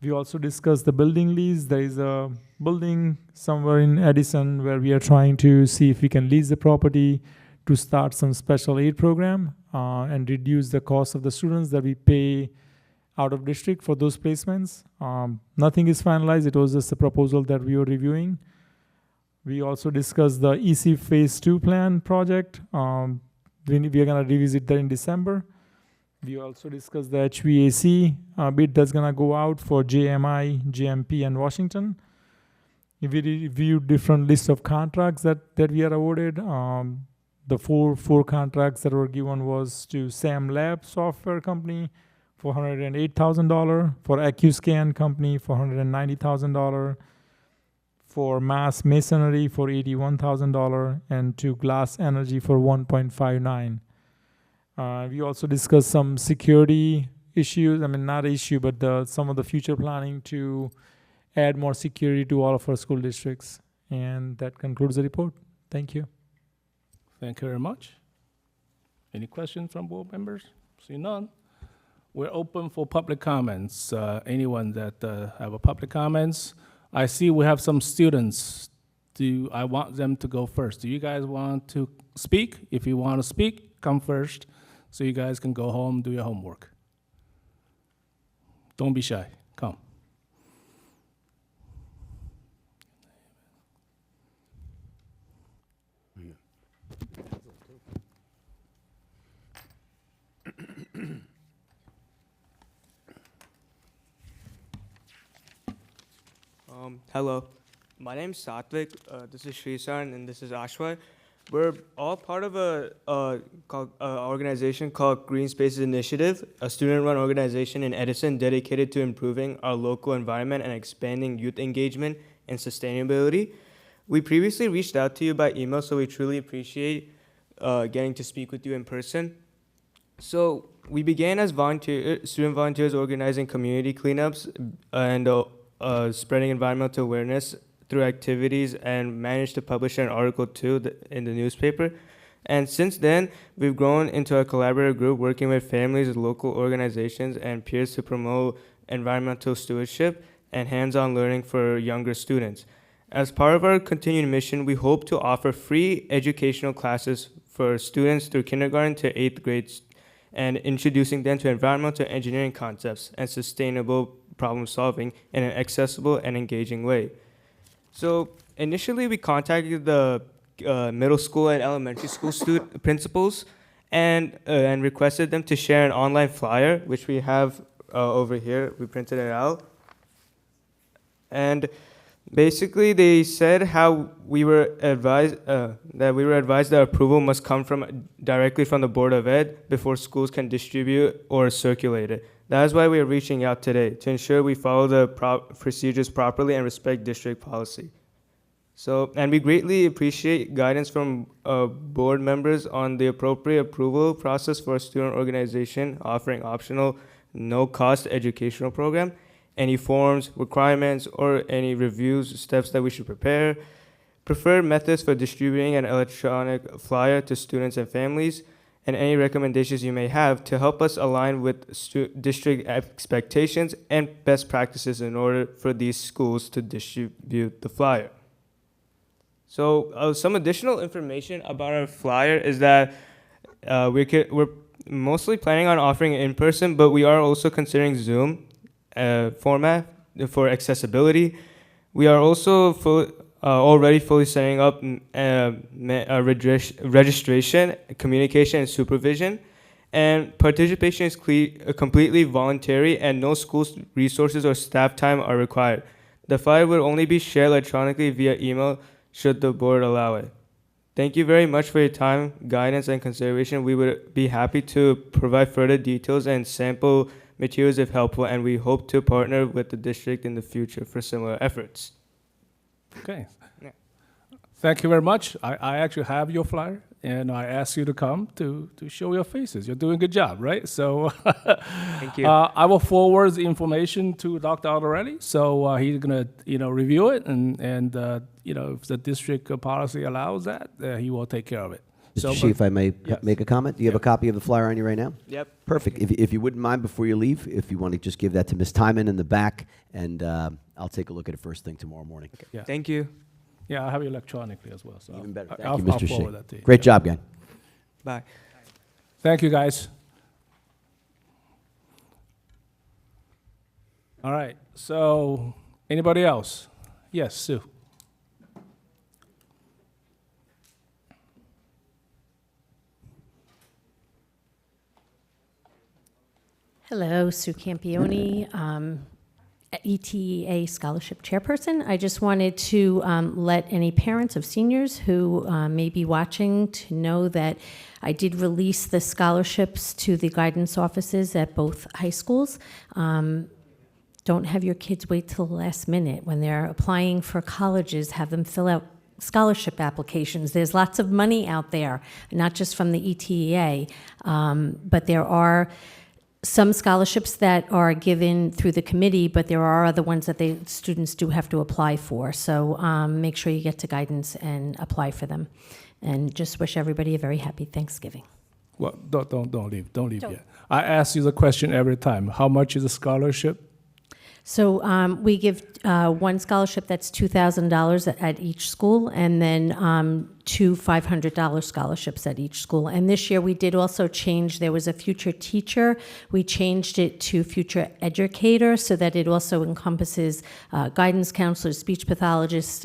We also discussed the building lease. There is a building somewhere in Edison where we are trying to see if we can lease the property to start some special aid program and reduce the cost of the students that we pay out of district for those placements. Nothing is finalized. It was just a proposal that we were reviewing. We also discussed the EC Phase 2 plan project. We are going to revisit that in December. We also discussed the HVAC bid that's going to go out for JMI, JMP, and Washington. We reviewed different lists of contracts that we are awarded. The four contracts that were given was to Sam Lab Software Company for $108,000, for AccuScan Company for $190,000, for Mass Masonry for $81,000, and to Glass Energy for $1.59. We also discussed some security issues. I mean, not issue, but some of the future planning to add more security to all of our school districts. And that concludes the report. Thank you. Thank you very much. Any questions from board members? See none. We're open for public comments. Anyone that have a public comments? I see we have some students. I want them to go first. Do you guys want to speak? If you want to speak, come first so you guys can go home, do your homework. Don't be shy. Come. Hello, my name's Satvik. This is Shrisan, and this is Ashwar. We're all part of a organization called Green Spaces Initiative, a student-run organization in Edison dedicated to improving our local environment and expanding youth engagement and sustainability. We previously reached out to you by email, so we truly appreciate getting to speak with you in person. So we began as student volunteers organizing community cleanups and spreading environmental awareness through activities, and managed to publish an article too in the newspaper. And since then, we've grown into a collaborative group working with families, local organizations, and peers to promote environmental stewardship and hands-on learning for younger students. As part of our continued mission, we hope to offer free educational classes for students through kindergarten to 8th grade, and introducing them to environmental engineering concepts and sustainable problem solving in an accessible and engaging way. So initially, we contacted the middle school and elementary school principals and requested them to share an online flyer, which we have over here. We printed it out. And basically, they said how we were advised that approval must come directly from the Board of Ed before schools can distribute or circulate it. That is why we are reaching out today, to ensure we follow the procedures properly and respect district policy. And we greatly appreciate guidance from board members on the appropriate approval process for a student organization offering optional, no-cost educational program, any forms, requirements, or any reviews, steps that we should prepare, preferred methods for distributing an electronic flyer to students and families, and any recommendations you may have to help us align with district expectations and best practices in order for these schools to distribute the flyer. So some additional information about our flyer is that we're mostly planning on offering it in person, but we are also considering Zoom format for accessibility. We are also already fully setting up registration, communication, and supervision. And participation is completely voluntary, and no school resources or staff time are required. The flyer will only be shared electronically via email should the board allow it. Thank you very much for your time, guidance, and consideration. We would be happy to provide further details and sample materials if helpful, and we hope to partner with the district in the future for similar efforts. Okay. Yeah. Thank you very much. I actually have your flyer, and I asked you to come to show your faces. You're doing a good job, right? So Thank you. I will forward the information to Dr. Alderelli. So he's gonna, review it, and if the district policy allows that, he will take care of it. Mr. Shi, if I may Yes. make a comment, do you have a copy of the flyer on you right now? Yep. Perfect. If you wouldn't mind, before you leave, if you want to just give that to Ms. Timon in the back, and I'll take a look at it first thing tomorrow morning. Okay. Yeah. Thank you. Yeah, I have it electronically as well. So Even better. Thank I'll, you, Mr. I'll Shi. forward that to you. Great job, gang. Bye. Thank you, guys. All right. So anybody else? Yes, Sue. Hello, Sue Campione, ETEA Scholarship Chairperson. I just wanted to let any parents of seniors who may be watching to know that I did release the scholarships to the guidance offices at both high schools. Don't have your kids wait till the last minute. When they're applying for colleges, have them fill out scholarship applications. There's lots of money out there, not just from the ETEA, but there are some scholarships that are given through the committee, but there are other ones that students do have to apply for. So make sure you get to guidance and apply for them. And just wish everybody a very happy Thanksgiving. Well, don't leave. Don't leave yet. I ask you the question every time. How much is a scholarship? So we give one scholarship that's $2,000 at each school, and then two $500 scholarships at each school. And this year we did also change, there was a future teacher. We changed it to future educator so that it also encompasses guidance counselors, speech pathologists.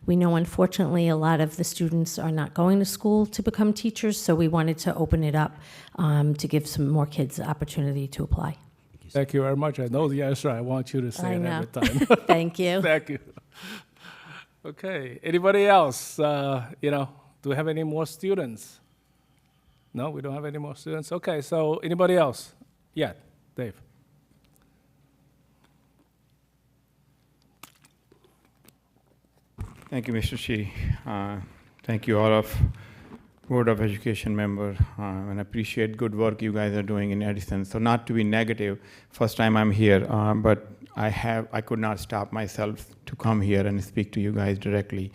We know unfortunately a lot of the students are not going to school to become teachers, so we wanted to open it up to give some more kids the opportunity to apply. Thank you very much. I know the answer. I want you to say I it know. every time. Thank you. Thank you. Okay. Anybody else? Do we have any more students? No, we don't have any more students. Okay. So anybody else? Yeah, Dave. Thank you, Mr. Shi. Thank you all of Board of Education member, and I appreciate good work you guys are doing in Edison. So not to be negative, first time I'm here, but I could not stop myself to come here and speak to you guys directly.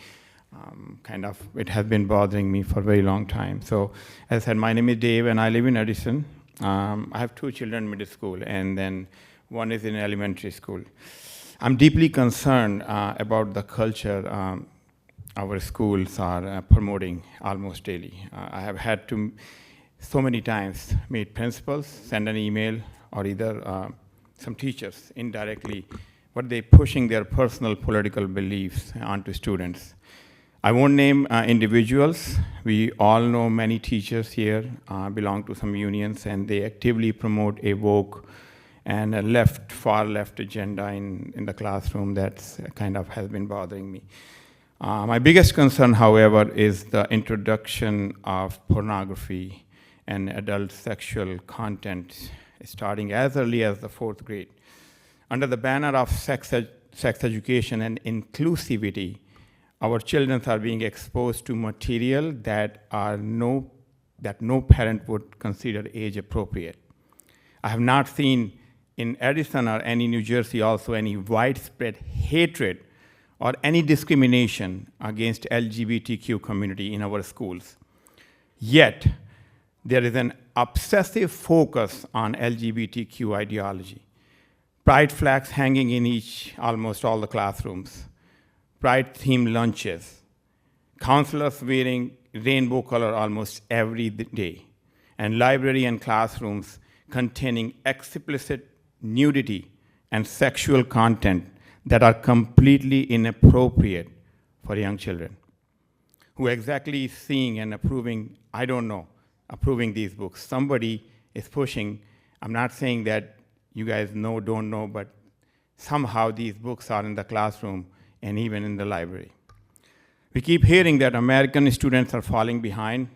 It has been bothering me for a very long time. So as I said, my name is Dave and I live in Edison. I have 2 children in middle school and then one is in elementary school. I'm deeply concerned about the culture our schools are promoting almost daily. I have had to so many times meet principals, send an email, or either some teachers indirectly, but they're pushing their personal political beliefs onto students. I won't name individuals. We all know many teachers here belong to some unions, and they actively promote a woke and a far left agenda in the classroom that's has been bothering me. My biggest concern, however, is the introduction of pornography and adult sexual content starting as early as the 4th grade. Under the banner of sex education and inclusivity, our children are being exposed to material that no parent would consider age appropriate. I have not seen in Edison or any New Jersey also any widespread hatred or any discrimination against LGBTQ community in our schools. Yet, there is an obsessive focus on LGBTQ ideology. Pride flags hanging in almost all the classrooms. Pride-themed lunches. Counselors wearing rainbow color almost every day. And library and classrooms containing explicit nudity and sexual content that are completely inappropriate for young children. Who exactly is seeing and approving, I don't know, approving these books. Somebody is pushing. I'm not saying that you guys don't know, but somehow these books are in the classroom and even in the library. We keep hearing that American students are falling behind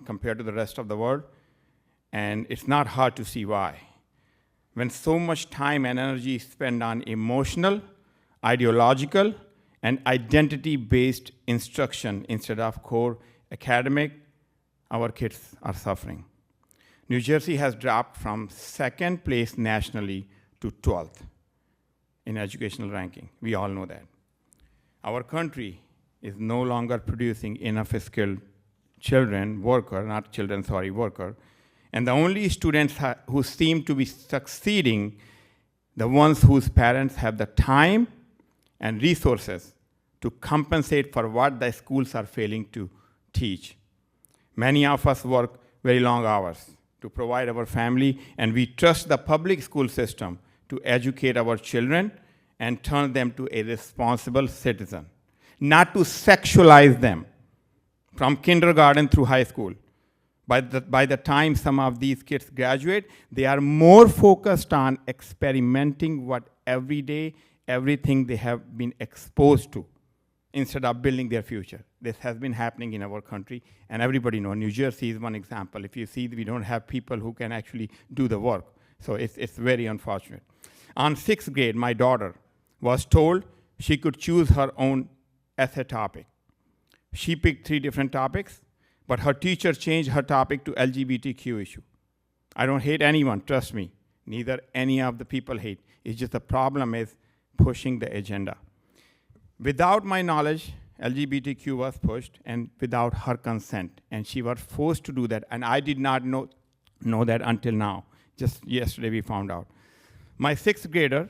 compared to the rest of the world, and it's not hard to see why. When so much time and energy is spent on emotional, ideological, and identity-based instruction instead of core academic, our kids are suffering. New Jersey has dropped from 2nd place nationally to 12th in educational ranking. We all know that. Our country is no longer producing enough skilled worker, and the only students who seem to be succeeding, the ones whose parents have the time and resources to compensate for what the schools are failing to teach. Many of us work very long hours to provide our family, and we trust the public school system to educate our children and turn them to a responsible citizen, not to sexualize them from kindergarten through high school. By the time some of these kids graduate, they are more focused on experimenting everything they have been exposed to, instead of building their future. This has been happening in our country, and everybody knows. New Jersey is one example. If you see, we don't have people who can actually do the work. So it's very unfortunate. On 6th grade, my daughter was told she could choose her own essay topic. She picked 3 different topics, but her teacher changed her topic to LGBTQ issue. I don't hate anyone, trust me. Neither any of the people hate. It's just the problem is pushing the agenda. Without my knowledge, LGBTQ was pushed, and without her consent, and she was forced to do that, and I did not know that until now. Just yesterday we found out. My 6th grader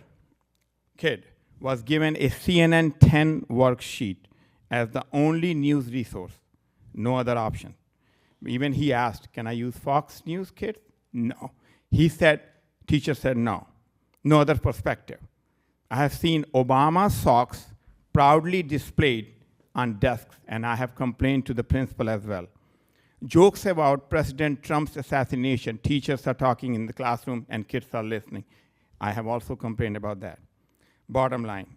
kid was given a CNN 10 worksheet as the only news resource, no other option. Even he asked, can I use Fox News, kid? No. Teacher said no. No other perspective. I have seen Obama socks proudly displayed on desks, and I have complained to the principal as well. Jokes about President Trump's assassination, teachers are talking in the classroom and kids are listening. I have also complained about that. Bottom line,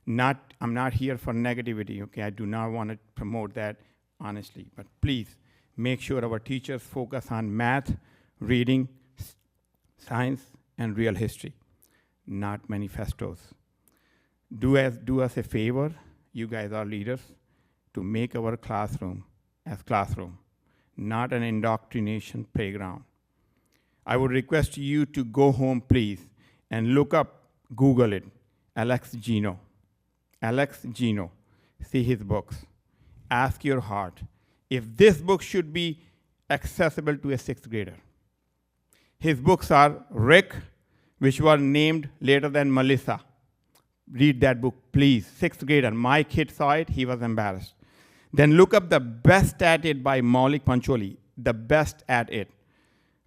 I'm not here for negativity, okay? I do not want to promote that, honestly, but please make sure our teachers focus on math, reading, science, and real history, not manifestos. Do us a favor, you guys are leaders, to make our classroom as classroom, not an indoctrination playground. I would request you to go home, please, and look up, Google it, Alex Gino. Alex Gino, see his books. Ask your heart if this book should be accessible to a 6th grader. His books are Rick, which were named later than Melissa. Read that book, please. 6th grader. My kid saw it, he was embarrassed. Then look up The Best at It by Maulik Pancholi. The Best at It.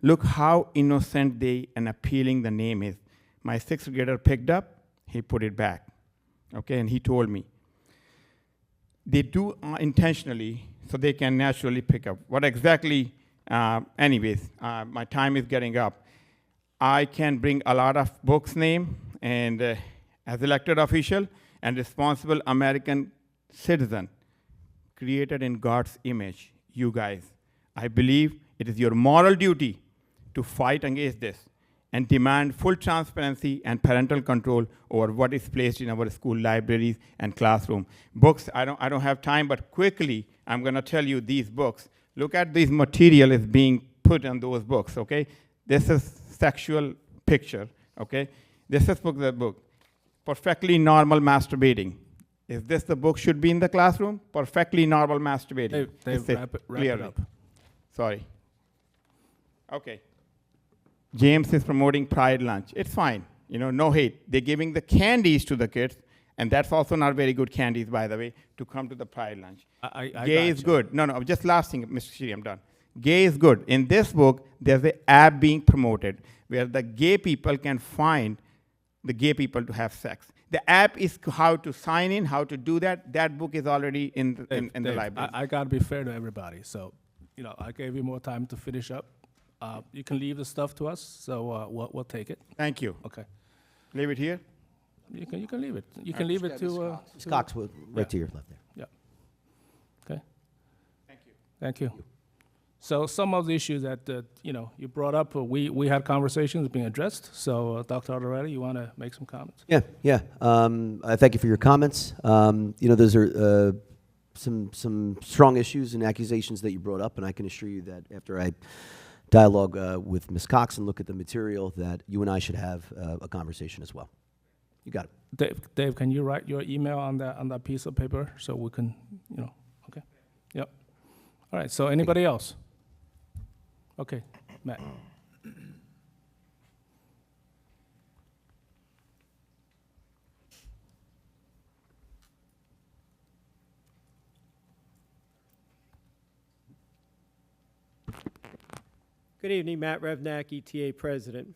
Look how innocent and appealing the name is. My 6th grader picked up, he put it back. Okay, and he told me. They do intentionally so they can naturally pick up. What exactly, anyways, my time is getting up. I can bring a lot of books name, and as elected official and responsible American citizen, created in God's image, you guys, I believe it is your moral duty to fight against this and demand full transparency and parental control over what is placed in our school libraries and classroom. Books, I don't have time, but quickly, I'm gonna tell you these books. Look at this material is being put on those books, okay? This is sexual picture, okay? This is the book, Perfectly Normal Masturbating. Is this the book should be in the classroom? Perfectly Normal Masturbating. Dave, wrap it up. Sorry. Okay. James is promoting Pride Lunch. It's fine, no hate. They're giving the candies to the kids, and that's also not very good candies, by the way, to come to the Pride Lunch. Gay is good. No, just last thing, Mr. Shiri, I'm done. Gay is good. In this book, there's an app being promoted where the gay people can find the gay people to have sex. The app is how to sign in, how to do that. That book is already in the library. I got to be fair to everybody. So, I gave you more time to finish up. You can leave the stuff to us, so we'll take it. Thank you. Okay. Leave it here? You can leave it. You can leave it to... Ms. Cox, right to your left there. Yeah. Okay. Thank you. So some of the issues that, you brought up, we had conversations being addressed. So Dr. Alderelli, you want to make some comments? Yeah. I thank you for your comments. Those are some strong issues and accusations that you brought up, and I can assure you that after I dialogue with Ms. Cox and look at the material, that you and I should have a conversation as well. You got it. Dave, can you write your email on that piece of paper so we can, okay? Yep. All right, so anybody else? Okay, Matt. Good evening, Matt Revnak, ETA President.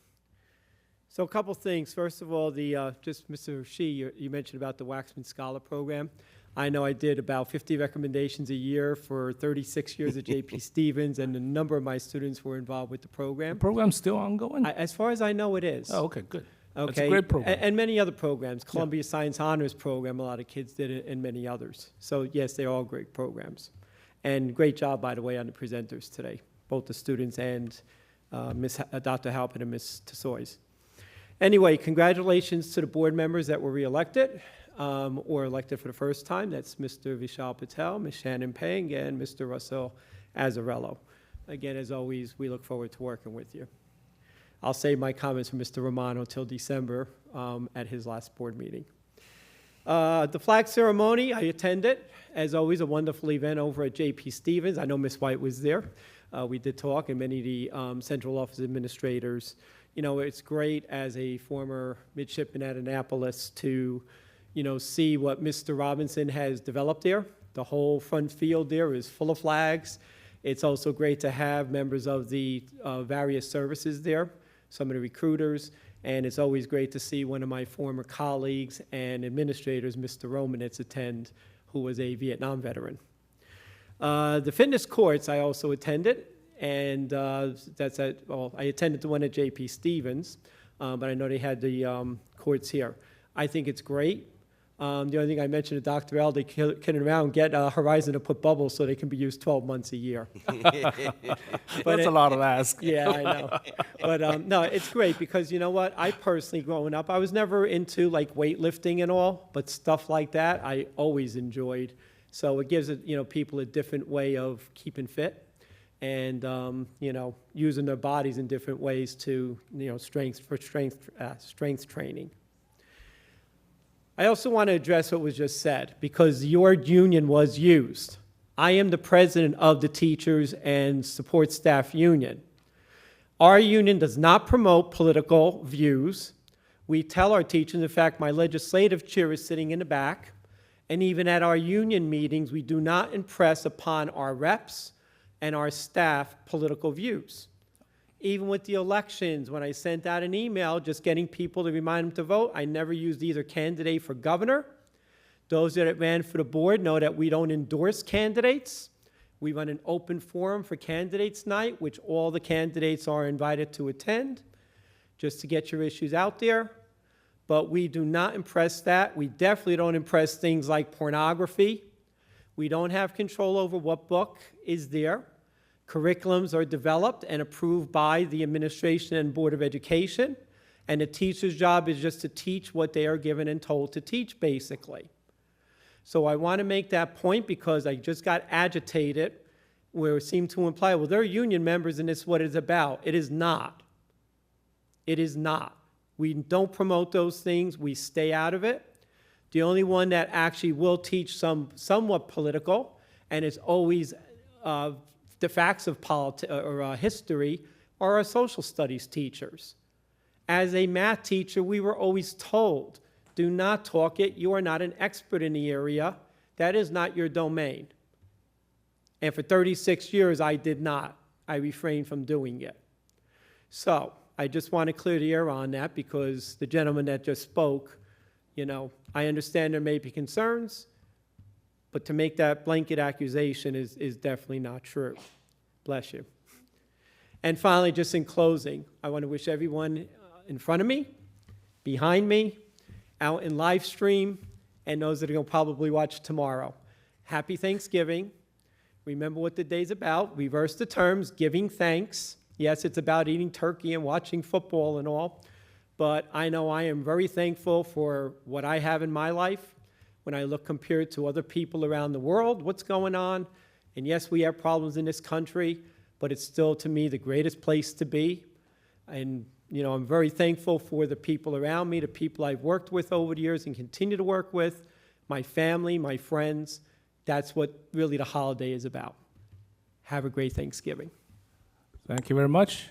So a couple things. First of all, just Mr. Shi, you mentioned about the Waxman Scholar Program. I know I did about 50 recommendations a year for 36 years at J.P. Stevens, and a number of my students were involved with the program. The program's still ongoing? As far as I know, it is. Oh, okay, good. Okay. It's a great program. And many other programs. Columbia Science Honors Program, a lot of kids did it, and many others. So yes, they're all great programs. And great job, by the way, on the presenters today, both the students and Dr. Halpin and Ms. Tessoyes. Anyway, congratulations to the board members that were reelected or elected for the first time. That's Mr. Vishal Patel, Ms. Shannon Peng, and Mr. Russell Azzarello. Again, as always, we look forward to working with you. I'll save my comments for Mr. Romano till December at his last board meeting. The flag ceremony, I attended. As always, a wonderful event over at J.P. Stevens. I know Ms. White was there. We did talk, and many of the central office administrators. It's great as a former midshipman at Annapolis to, see what Mr. Robinson has developed there. The whole front field there is full of flags. It's also great to have members of the various services there, some of the recruiters, and it's always great to see one of my former colleagues and administrators, Mr. Romanitz, attend, who was a Vietnam veteran. The fitness courts I also attended, and I attended the one at J.P. Stevens, but I know they had the courts here. I think it's great. The only thing I mentioned to Dr. L, they can around get Horizon to put bubbles so they can be used 12 months a year. That's a lot of ask. Yeah, I know. But no, it's great because you know what? I personally, growing up, I was never into like weightlifting and all, but stuff like that I always enjoyed. So it gives people a different way of keeping fit and using their bodies in different ways to strength training. I also want to address what was just said because your union was used. I am the president of the Teachers and Support Staff Union. Our union does not promote political views. We tell our teachers, in fact, my legislative chair is sitting in the back, and even at our union meetings, we do not impress upon our reps and our staff political views. Even with the elections, when I sent out an email just getting people to remind them to vote, I never used either candidate for governor. Those that ran for the board know that we don't endorse candidates. We run an open forum for candidates night, which all the candidates are invited to attend, just to get your issues out there. But we do not impress that. We definitely don't impress things like pornography. We don't have control over what book is there. Curriculums are developed and approved by the administration and Board of Education, and the teacher's job is just to teach what they are given and told to teach, basically. So I want to make that point because I just got agitated where it seemed to imply, well, they're union members and this is what it's about. It is not. It is not. We don't promote those things. We stay out of it. The only one that actually will teach somewhat political, and it's always the facts of history, are our social studies teachers. As a math teacher, we were always told, do not talk it. You are not an expert in the area. That is not your domain. And for 36 years, I did not. I refrained from doing it. So I just want to clear the air on that because the gentleman that just spoke, I understand there may be concerns, but to make that blanket accusation is definitely not true. Bless you. And finally, just in closing, I want to wish everyone in front of me, behind me, out in live stream, and those that are going to probably watch tomorrow. Happy Thanksgiving. Remember what the day's about. Reverse the terms, giving thanks. Yes, it's about eating turkey and watching football and all, but I know I am very thankful for what I have in my life when I look compared to other people around the world, what's going on. And yes, we have problems in this country, but it's still, to me, the greatest place to be. And I'm very thankful for the people around me, the people I've worked with over the years and continue to work with, my family, my friends. That's what really the holiday is about. Have a great Thanksgiving. Thank you very much.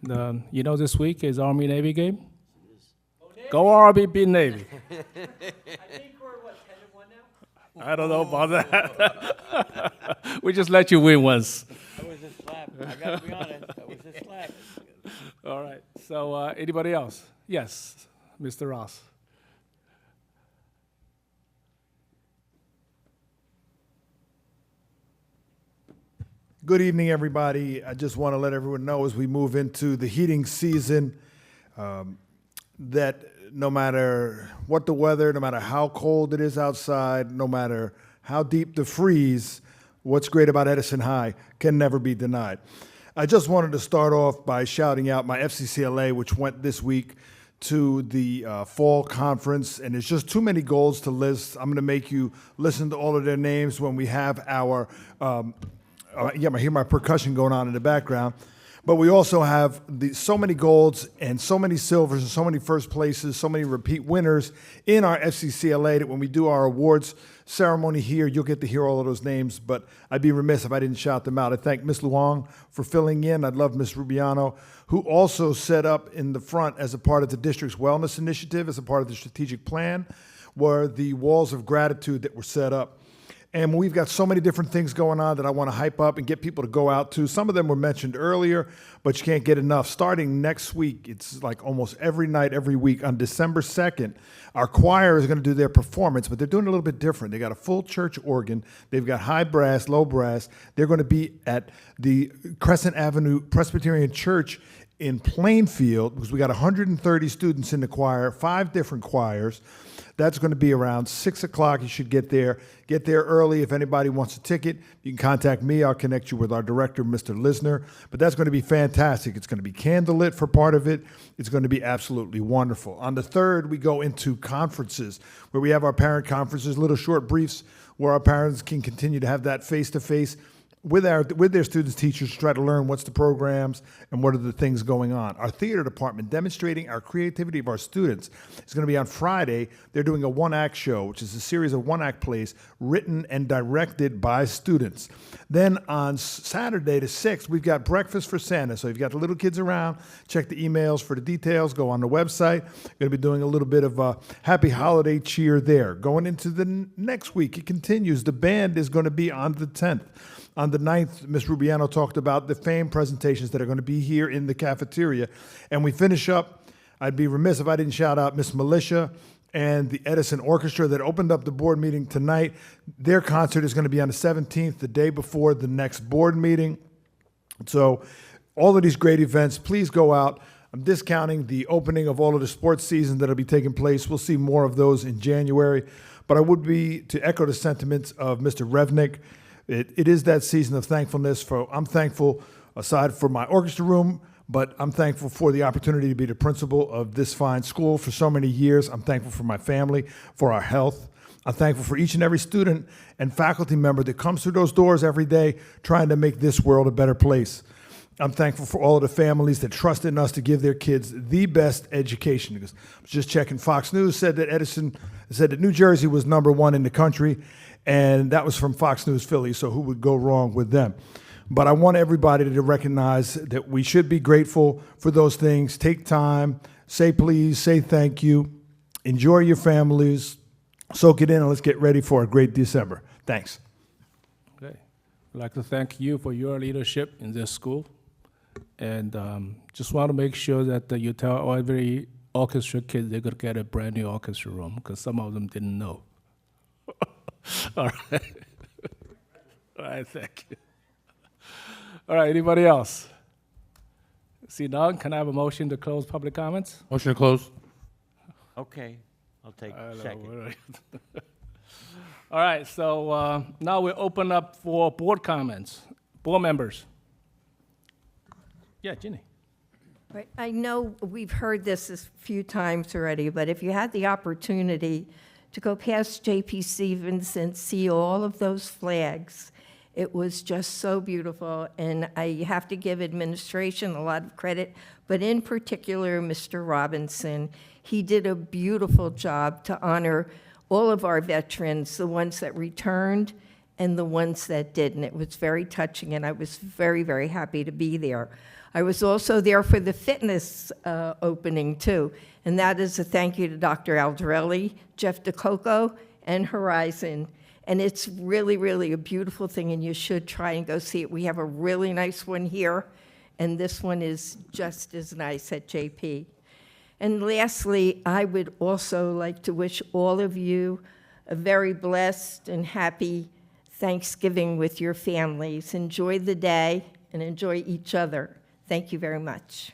And, this week is Army-Navy game. Go Army, beat Navy. I think we're, 10-1 now? I don't know about that. We just let you win once. That was a slap. I got to be honest. That was a slap. All right. So anybody else? Yes, Mr. Ross. Good evening, everybody. I just want to let everyone know as we move into the heating season that no matter what the weather, no matter how cold it is outside, no matter how deep the freeze, what's great about Edison High can never be denied. I just wanted to start off by shouting out my FCCLA, which went this week to the fall conference, and there's just too many goals to list. I'm going to make you listen to all of their names when we have our I hear my percussion going on in the background. But we also have so many golds and so many silvers and so many first places, so many repeat winners in our FCCLA that when we do our awards ceremony here, you'll get to hear all of those names. But I'd be remiss if I didn't shout them out. I thank Ms. Luong for filling in. I'd love Ms. Rubiano, who also set up in the front as a part of the district's wellness initiative, as a part of the strategic plan, were the walls of gratitude that were set up. And we've got so many different things going on that I want to hype up and get people to go out to. Some of them were mentioned earlier, but you can't get enough. Starting next week, it's like almost every night, every week. On December 2nd, our choir is going to do their performance, but they're doing it a little bit different. They got a full church organ. They've got high brass, low brass. They're going to be at the Crescent Avenue Presbyterian Church in Plainfield, because we got 130 students in the choir, 5 different choirs. That's going to be around 6 o'clock. You should get there. Get there early. If anybody wants a ticket, you can contact me. I'll connect you with our director, Mr. Lisner. But that's going to be fantastic. It's going to be candlelit for part of it. It's going to be absolutely wonderful. On the 3rd, we go into conferences, where we have our parent conferences, little short briefs where our parents can continue to have that face-to-face with their students, teachers, to try to learn what's the programs and what are the things going on. Our theater department, demonstrating our creativity of our students, is going to be on Friday. They're doing a one-act show, which is a series of one-act plays written and directed by students. Then on Saturday the 6th, we've got Breakfast for Santa. So if you've got the little kids around, check the emails for the details. Go on the website. Going to be doing a little bit of happy holiday cheer there. Going into the next week, it continues. The band is going to be on the 10th. On the 9th, Ms. Rubiano talked about the FAME presentations that are going to be here in the cafeteria. And we finish up, I'd be remiss if I didn't shout out Miss Militia and the Edison Orchestra that opened up the board meeting tonight. Their concert is going to be on the 17th, the day before the next board meeting. So all of these great events, please go out. I'm discounting the opening of all of the sports season that'll be taking place. We'll see more of those in January. But I would be, to echo the sentiments of Mr. Revnick, it is that season of thankfulness. I'm thankful, aside for my orchestra room, but I'm thankful for the opportunity to be the principal of this fine school for so many years. I'm thankful for my family, for our health. I'm thankful for each and every student and faculty member that comes through those doors every day trying to make this world a better place. I'm thankful for all of the families that trust in us to give their kids the best education. Because I was just checking, Fox News said that New Jersey was #1 in the country, and that was from Fox News Philly, so who would go wrong with them? But I want everybody to recognize that we should be grateful for those things. Take time, say please, say thank you, enjoy your families, soak it in, and let's get ready for a great December. Thanks. Okay. I'd like to thank you for your leadership in this school. And just want to make sure that you tell every orchestra kid they're going to get a brand new orchestra room, because some of them didn't know. All right. All right, thank you. All right, anybody else? See none, can I have a motion to close public comments? Motion to close. Okay, I'll take second. All right, so now we open up for board comments. Board members. Yeah, Ginny. Right. I know we've heard this a few times already, but if you had the opportunity to go past J.P. Stevens and see all of those flags, it was just so beautiful. And I have to give administration a lot of credit, but in particular, Mr. Robinson. He did a beautiful job to honor all of our veterans, the ones that returned and the ones that didn't. It was very touching, and I was very, very happy to be there. I was also there for the fitness opening, too, and that is a thank you to Dr. Aldarelli, Jeff DeCoco, and Horizon. And it's really, really a beautiful thing, and you should try and go see it. We have a really nice one here, and this one is just as nice at JP. And lastly, I would also like to wish all of you a very blessed and happy Thanksgiving with your families. Enjoy the day and enjoy each other. Thank you very much.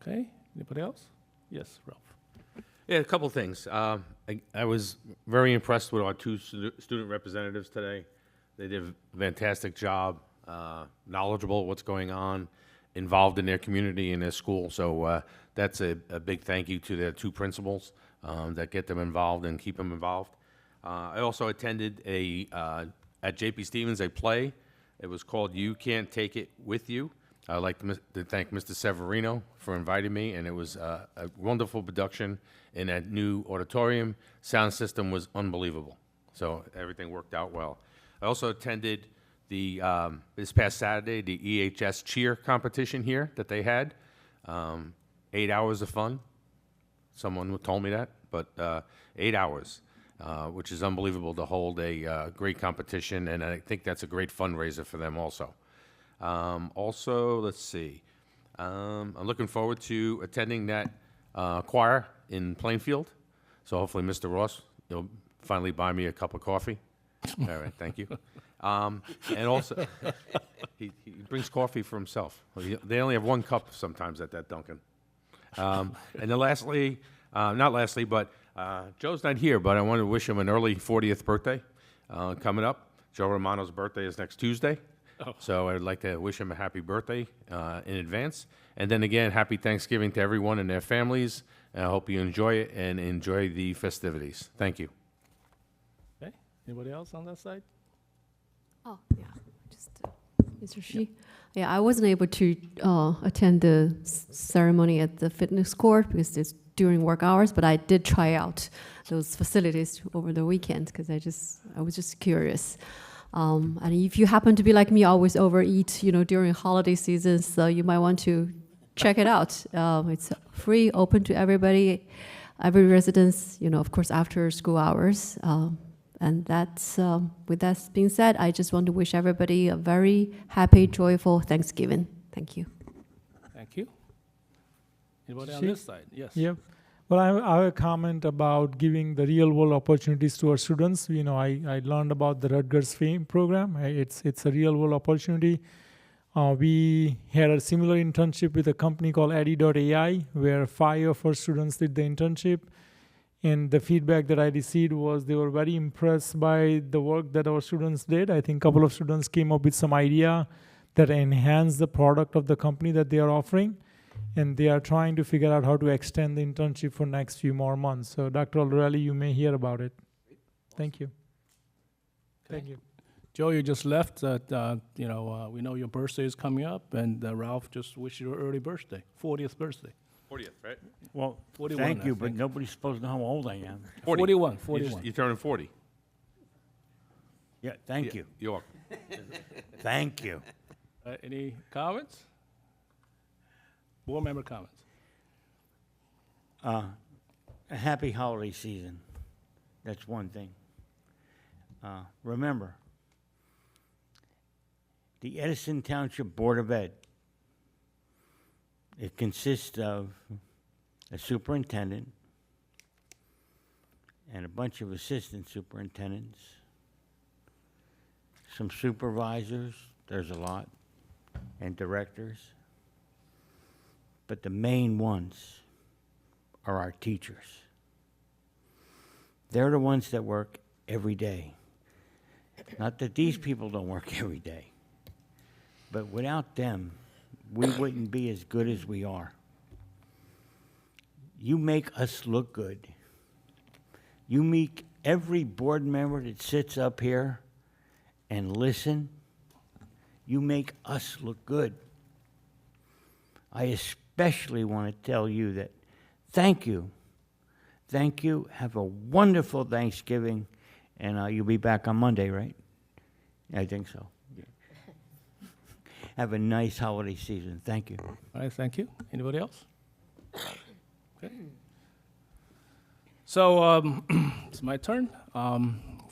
Okay, anybody else? Yes, Ralph. Yeah, a couple things. I was very impressed with our two student representatives today. They did a fantastic job, knowledgeable of what's going on, involved in their community and their school. So that's a big thank you to their two principals that get them involved and keep them involved. I also attended at J.P. Stevens a play. It was called You Can't Take It With You. I'd like to thank Mr. Severino for inviting me, and it was a wonderful production in that new auditorium. Sound system was unbelievable, so everything worked out well. I also attended the this past Saturday, the EHS cheer competition here that they had. 8 hours of fun. Someone told me that, but 8 hours, which is unbelievable to hold a great competition, and I think that's a great fundraiser for them also. Also, let's see. I'm looking forward to attending that choir in Plainfield. So hopefully, Mr. Ross, you'll finally buy me a cup of coffee All right, thank you. And also, he brings coffee for himself. They only have one cup sometimes at that Dunkin'. And then lastly, not lastly, but Joe's not here, but I want to wish him an early 40th birthday coming up. Joe Romano's birthday is next Tuesday. Oh. So I would like to wish him a happy birthday in advance. And then again, happy Thanksgiving to everyone and their families. And I hope you enjoy it and enjoy the festivities. Thank you. Okay, anybody else on that side? Oh, yeah, just Mr. Shi. Yeah, I wasn't able to attend the ceremony at the fitness court because it's during work hours, but I did try out those facilities over the weekend because I was just curious. And if you happen to be like me, always overeat, during holiday seasons, so you might want to check it out. It's free, open to everybody, every residence, of course, after school hours. And that's, with that being said, I just want to wish everybody a very happy, joyful Thanksgiving. Thank you. Thank you. Anybody on Shi? this side? Yes. Yep. Well, I have a comment about giving the real-world opportunities to our students. I learned about the Rutgers FAME program. It's a real-world opportunity. We had a similar internship with a company called Addy.ai, where 5 of our students did the internship. And the feedback that I received was they were very impressed by the work that our students did. I think a couple of students came up with some idea that enhanced the product of the company that they are offering. And they are trying to figure out how to extend the internship for next few more months. So Dr. Alrelli, you may hear about it. Thank you. Thank you. Joe, you just left. We know your birthday is coming up, and Ralph just wished you an early birthday, 40th birthday. 40th, right? Well, 41, thank I you, but think. nobody's supposed to know how old I am. 41. You're turning 40. Yeah, thank you. You're welcome. Thank you. Any comments? Board member comments. A happy holiday season. That's one thing. Remember, the Edison Township Board of Ed, it consists of a superintendent and a bunch of assistant superintendents, some supervisors, there's a lot, and directors. But the main ones are our teachers. They're the ones that work every day. Not that these people don't work every day, but without them, we wouldn't be as good as we are. You make us look good. You meet every board member that sits up here and listen. You make us look good. I especially want to tell you that thank you. Thank you. Have a wonderful Thanksgiving. And you'll be back on Monday, right? I think so. Yeah. Have a nice holiday season. Thank you. All right, thank you. Anybody else? Okay. So it's my turn.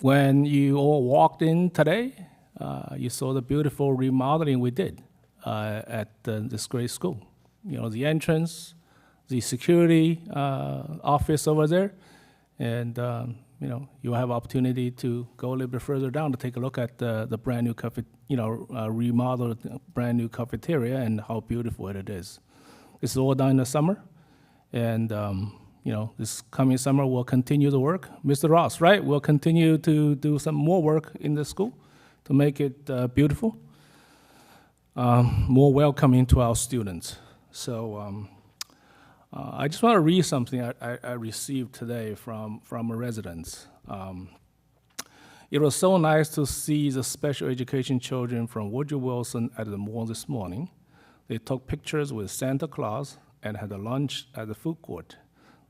When you all walked in today, you saw the beautiful remodeling we did at this great school. The entrance, the security office over there, and you'll have opportunity to go a little bit further down to take a look at the brand new remodeled brand new cafeteria and how beautiful it is. This is all done in the summer, and this coming summer we'll continue the work. Mr. Ross, right? We'll continue to do some more work in the school to make it beautiful, more welcoming to our students. So I just want to read something I received today from a resident. It was so nice to see the special education children from Woodrow Wilson at the mall this morning. They took pictures with Santa Claus and had a lunch at the food court.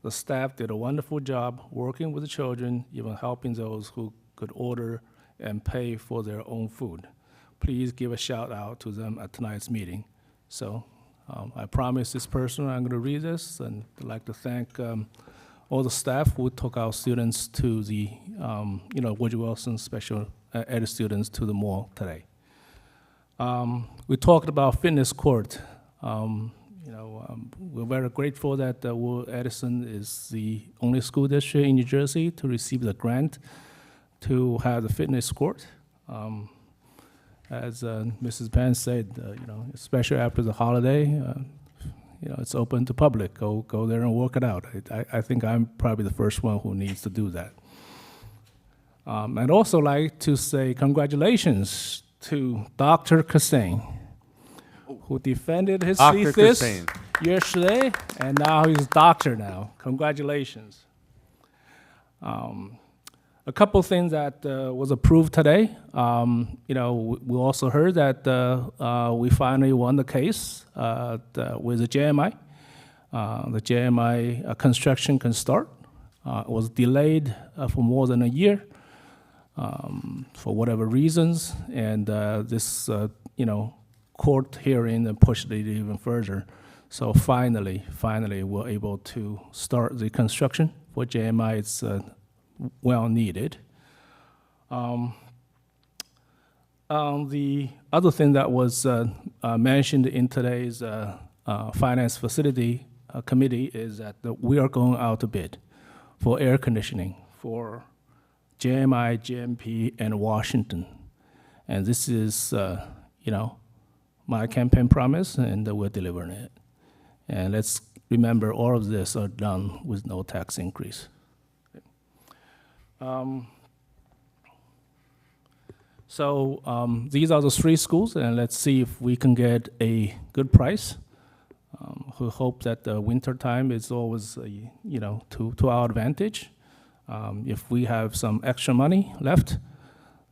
The staff did a wonderful job working with the children, even helping those who could order and pay for their own food. Please give a shout out to them at tonight's meeting. So I promise this person I'm going to read this, and I'd like to thank all the staff who took our students to the, Woodrow Wilson special ed students to the mall today. We talked about fitness court. We're very grateful that Edison is the only school district in New Jersey to receive the grant to have the fitness court. As Mrs. Penn said, especially after the holiday, it's open to public. Go there and work it out. I think I'm probably the first one who needs to do that. I'd also like to say congratulations to Dr. Kassain, who defended his Dr. thesis Kassain. yesterday, and now he's a doctor now. Congratulations. A couple things that was approved today. We also heard that we finally won the case with the JMI. The JMI construction can start. It was delayed for more than a year for whatever reasons, and this court hearing pushed it even further. So finally, we're able to start the construction for JMI. It's well needed. The other thing that was mentioned in today's Finance Facility Committee is that we are going out to bid for air conditioning for JMI, JMP, and Washington. And this is, my campaign promise, and we're delivering it. And let's remember, all of this are done with no tax increase. These are the three schools, and let's see if we can get a good price. We hope that the winter time is always, to our advantage. If we have some extra money left,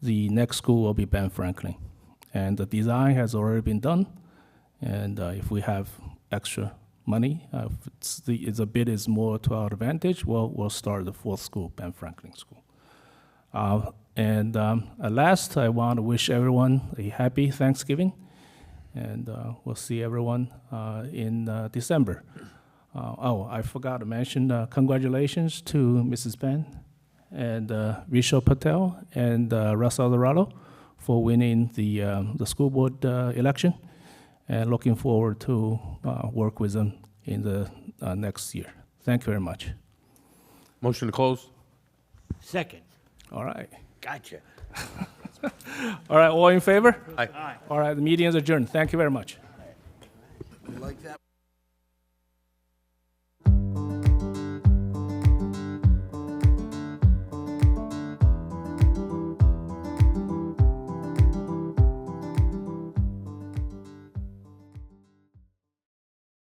the next school will be Ben Franklin. And the design has already been done. And if we have extra money, if the bid is more to our advantage, we'll start the fourth school, Ben Franklin School. At last, I want to wish everyone a happy Thanksgiving. And we'll see everyone in December. I forgot to mention congratulations to Mrs. Penn and Rishabh Patel and Russ Alvarado for winning the school board election, and looking forward to work with them in the next year. Thank you very much. Motion to close. Second. All right. Gotcha. All right, all in favor? Aye. All right, the meeting is adjourned. Thank you very much. You like that?